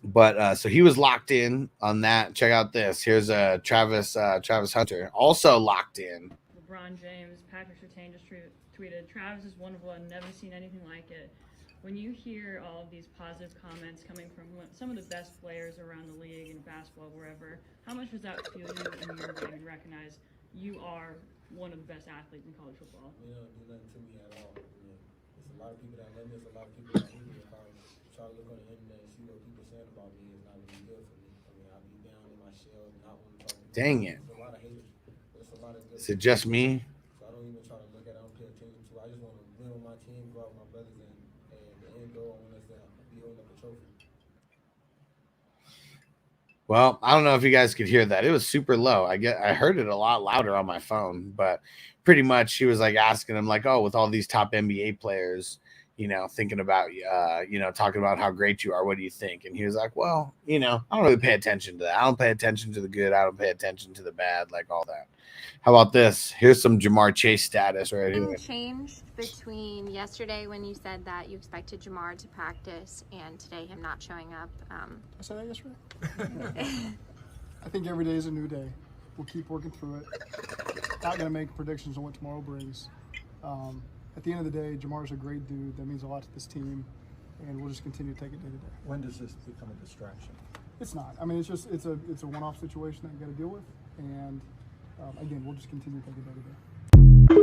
But so he was locked in on that. Check out this. Here's Travis Hunter, also locked in. LeBron James, Patrick Surtain just tweeted, "Travis is wonderful. I've never seen anything like it." When you hear all of these positive comments coming from some of the best players around the league in basketball, wherever, how much does that fuel you in your brain and recognize you are one of the best athletes in college football? It don't do nothing to me at all. There's a lot of people that love me. There's a lot of people that hate me. If I try to look on the internet and see what people saying about me, it's not really good for me. I mean, I'll be down in my shell, not want to talk to people. Dang it. There's a lot of haters. There's a lot of good Is it just me? So I don't even try to look at it. I don't pay attention to it. I just want to win with my team, go out with my brothers, and the end goal, I want us to be holding up a trophy. Well, I don't know if you guys could hear that. It was super low. I heard it a lot louder on my phone, but pretty much she was like asking him like, "Oh, with all these top NBA players, thinking about, talking about how great you are. What do you think? And he was like, well, I don't really pay attention to that. I don't pay attention to the good. I don't pay attention to the bad, like all that. How about this? Here's some Jamar Chase status right here. Anything changed between yesterday when you said that you expected Jamar to practice and today him not showing up? I said that yesterday. I think every day is a new day. We'll keep working through it. Not going to make predictions on what tomorrow brings. At the end of the day, Jamar's a great dude. That means a lot to this team, and we'll just continue to take it day to day. When does this become a distraction? It's not. I mean, it's a one-off situation that you got to deal with, and again, we'll just continue to take it day to day.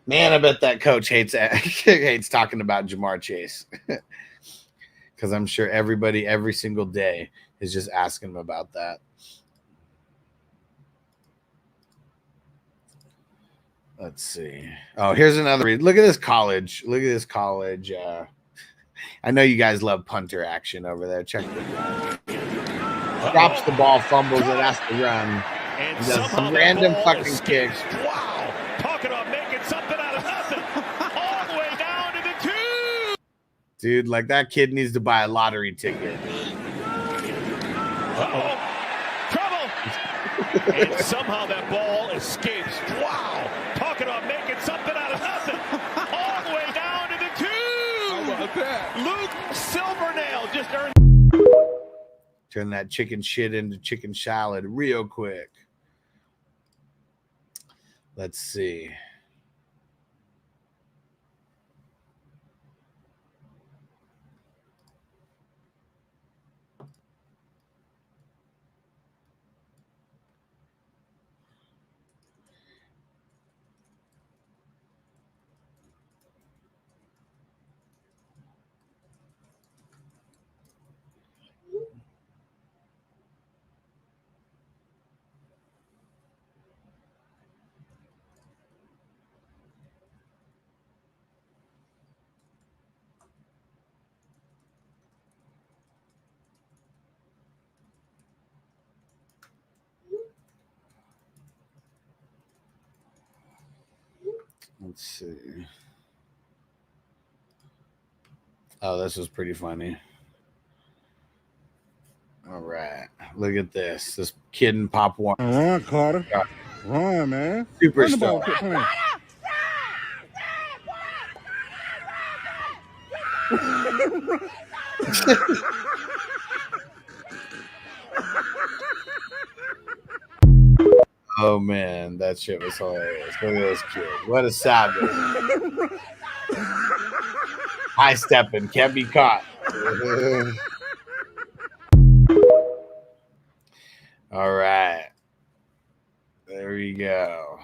Man, I bet that coach hates talking about Jamar Chase, because I'm sure everybody every single day is just asking him about that. Let's see. Oh, here's another read. Look at this college. Look at this college. I know you guys love punter action over there. Check this out. Drops the ball, fumbles it, has to run. And does some random fucking kicks. Wow. Talking about making something out of nothing. All the way down to the 2. Dude, like that kid needs to buy a lottery ticket. Uh-oh. Trouble. And somehow that ball escapes. Wow. Talking about making something out of nothing. All the way down to the 2. How about that? Luke Silvernail just earned. Turn that chicken shit into chicken salad real quick. Let's see. Let's see. Oh, this was pretty funny. All right. Look at this. This kid in Pop One. Run, Carter. Run, man. Superstar. Oh man, that shit was hilarious. Look at this kid. What a savage. High stepping, can't be caught. All right. There we go.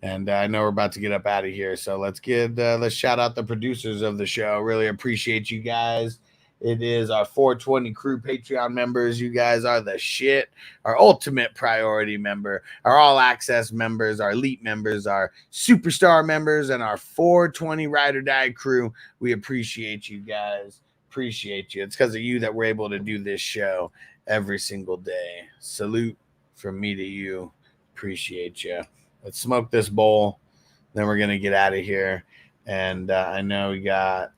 And I know we're about to get up out of here, so let's shout out the producers of the show. Really appreciate you guys. It is our 420 crew Patreon members. You guys are the shit. Our ultimate priority member, our all access members, our elite members, our superstar members, and our 420 ride or die crew. We appreciate you guys. Appreciate you. It's because of you that we're able to do this show every single day. Salute from me to you. Appreciate you. Let's smoke this bowl. Then we're going to get out of here. And I know we got...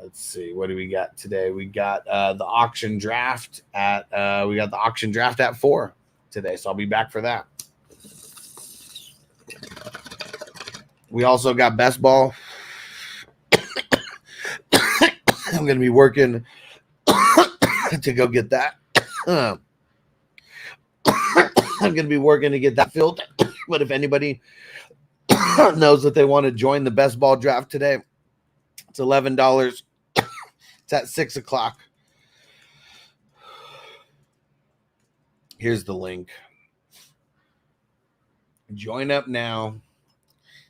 Let's see. What do we got today? We got the auction draft at 4 today. So I'll be back for that. We also got best ball. I'm going to be working to go get that. I'm going to be working to get that filled. But if anybody knows that they want to join the best ball draft today, it's $11. It's at 6 o'clock. Here's the link. Join up now.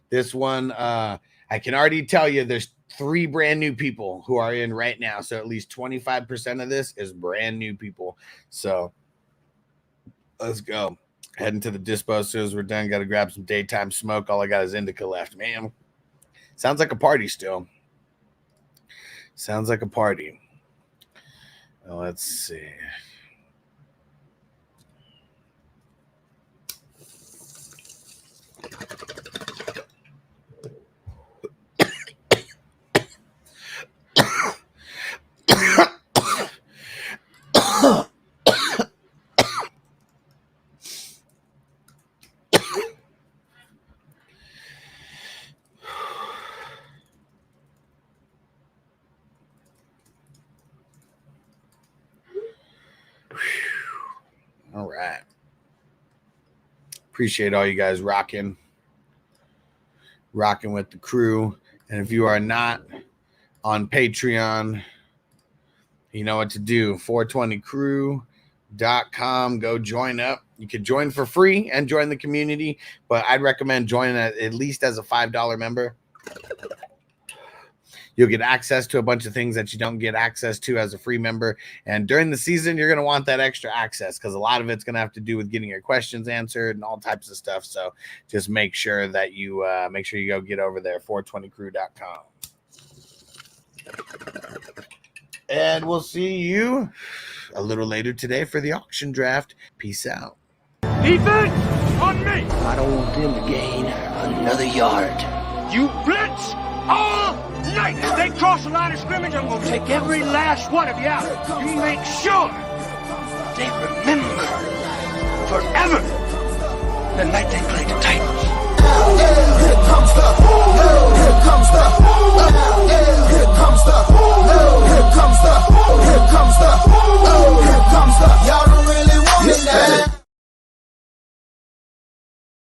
This one, I can already tell you there's 3 brand new people who are in right now. So at least 25% of this is brand new people. So let's go. Heading to the dispo as soon as we're done. Got to grab some daytime smoke. All I got is indica left. Man, sounds like a party still. Sounds like a party. Well, let's see. All right. Appreciate all you guys rocking with the crew. And if you are not on Patreon, you know what to do. 420crew.com. Go join up. You could join for free and join the community, but I'd recommend joining at least as a $5 member. You'll get access to a bunch of things that you don't get access to as a free member. And during the season, you're going to want that extra access because a lot of it's going to have to do with getting your questions answered and all types of stuff. So just make sure that you go get over there, 420crew.com. And we'll see you a little later today for the auction draft. Peace out. Defense on me. I don't want them to gain another yard. You blitz all night. If they cross the line of scrimmage, I'm going to take every last one of you out. You make sure they remember forever the night they played the Titans.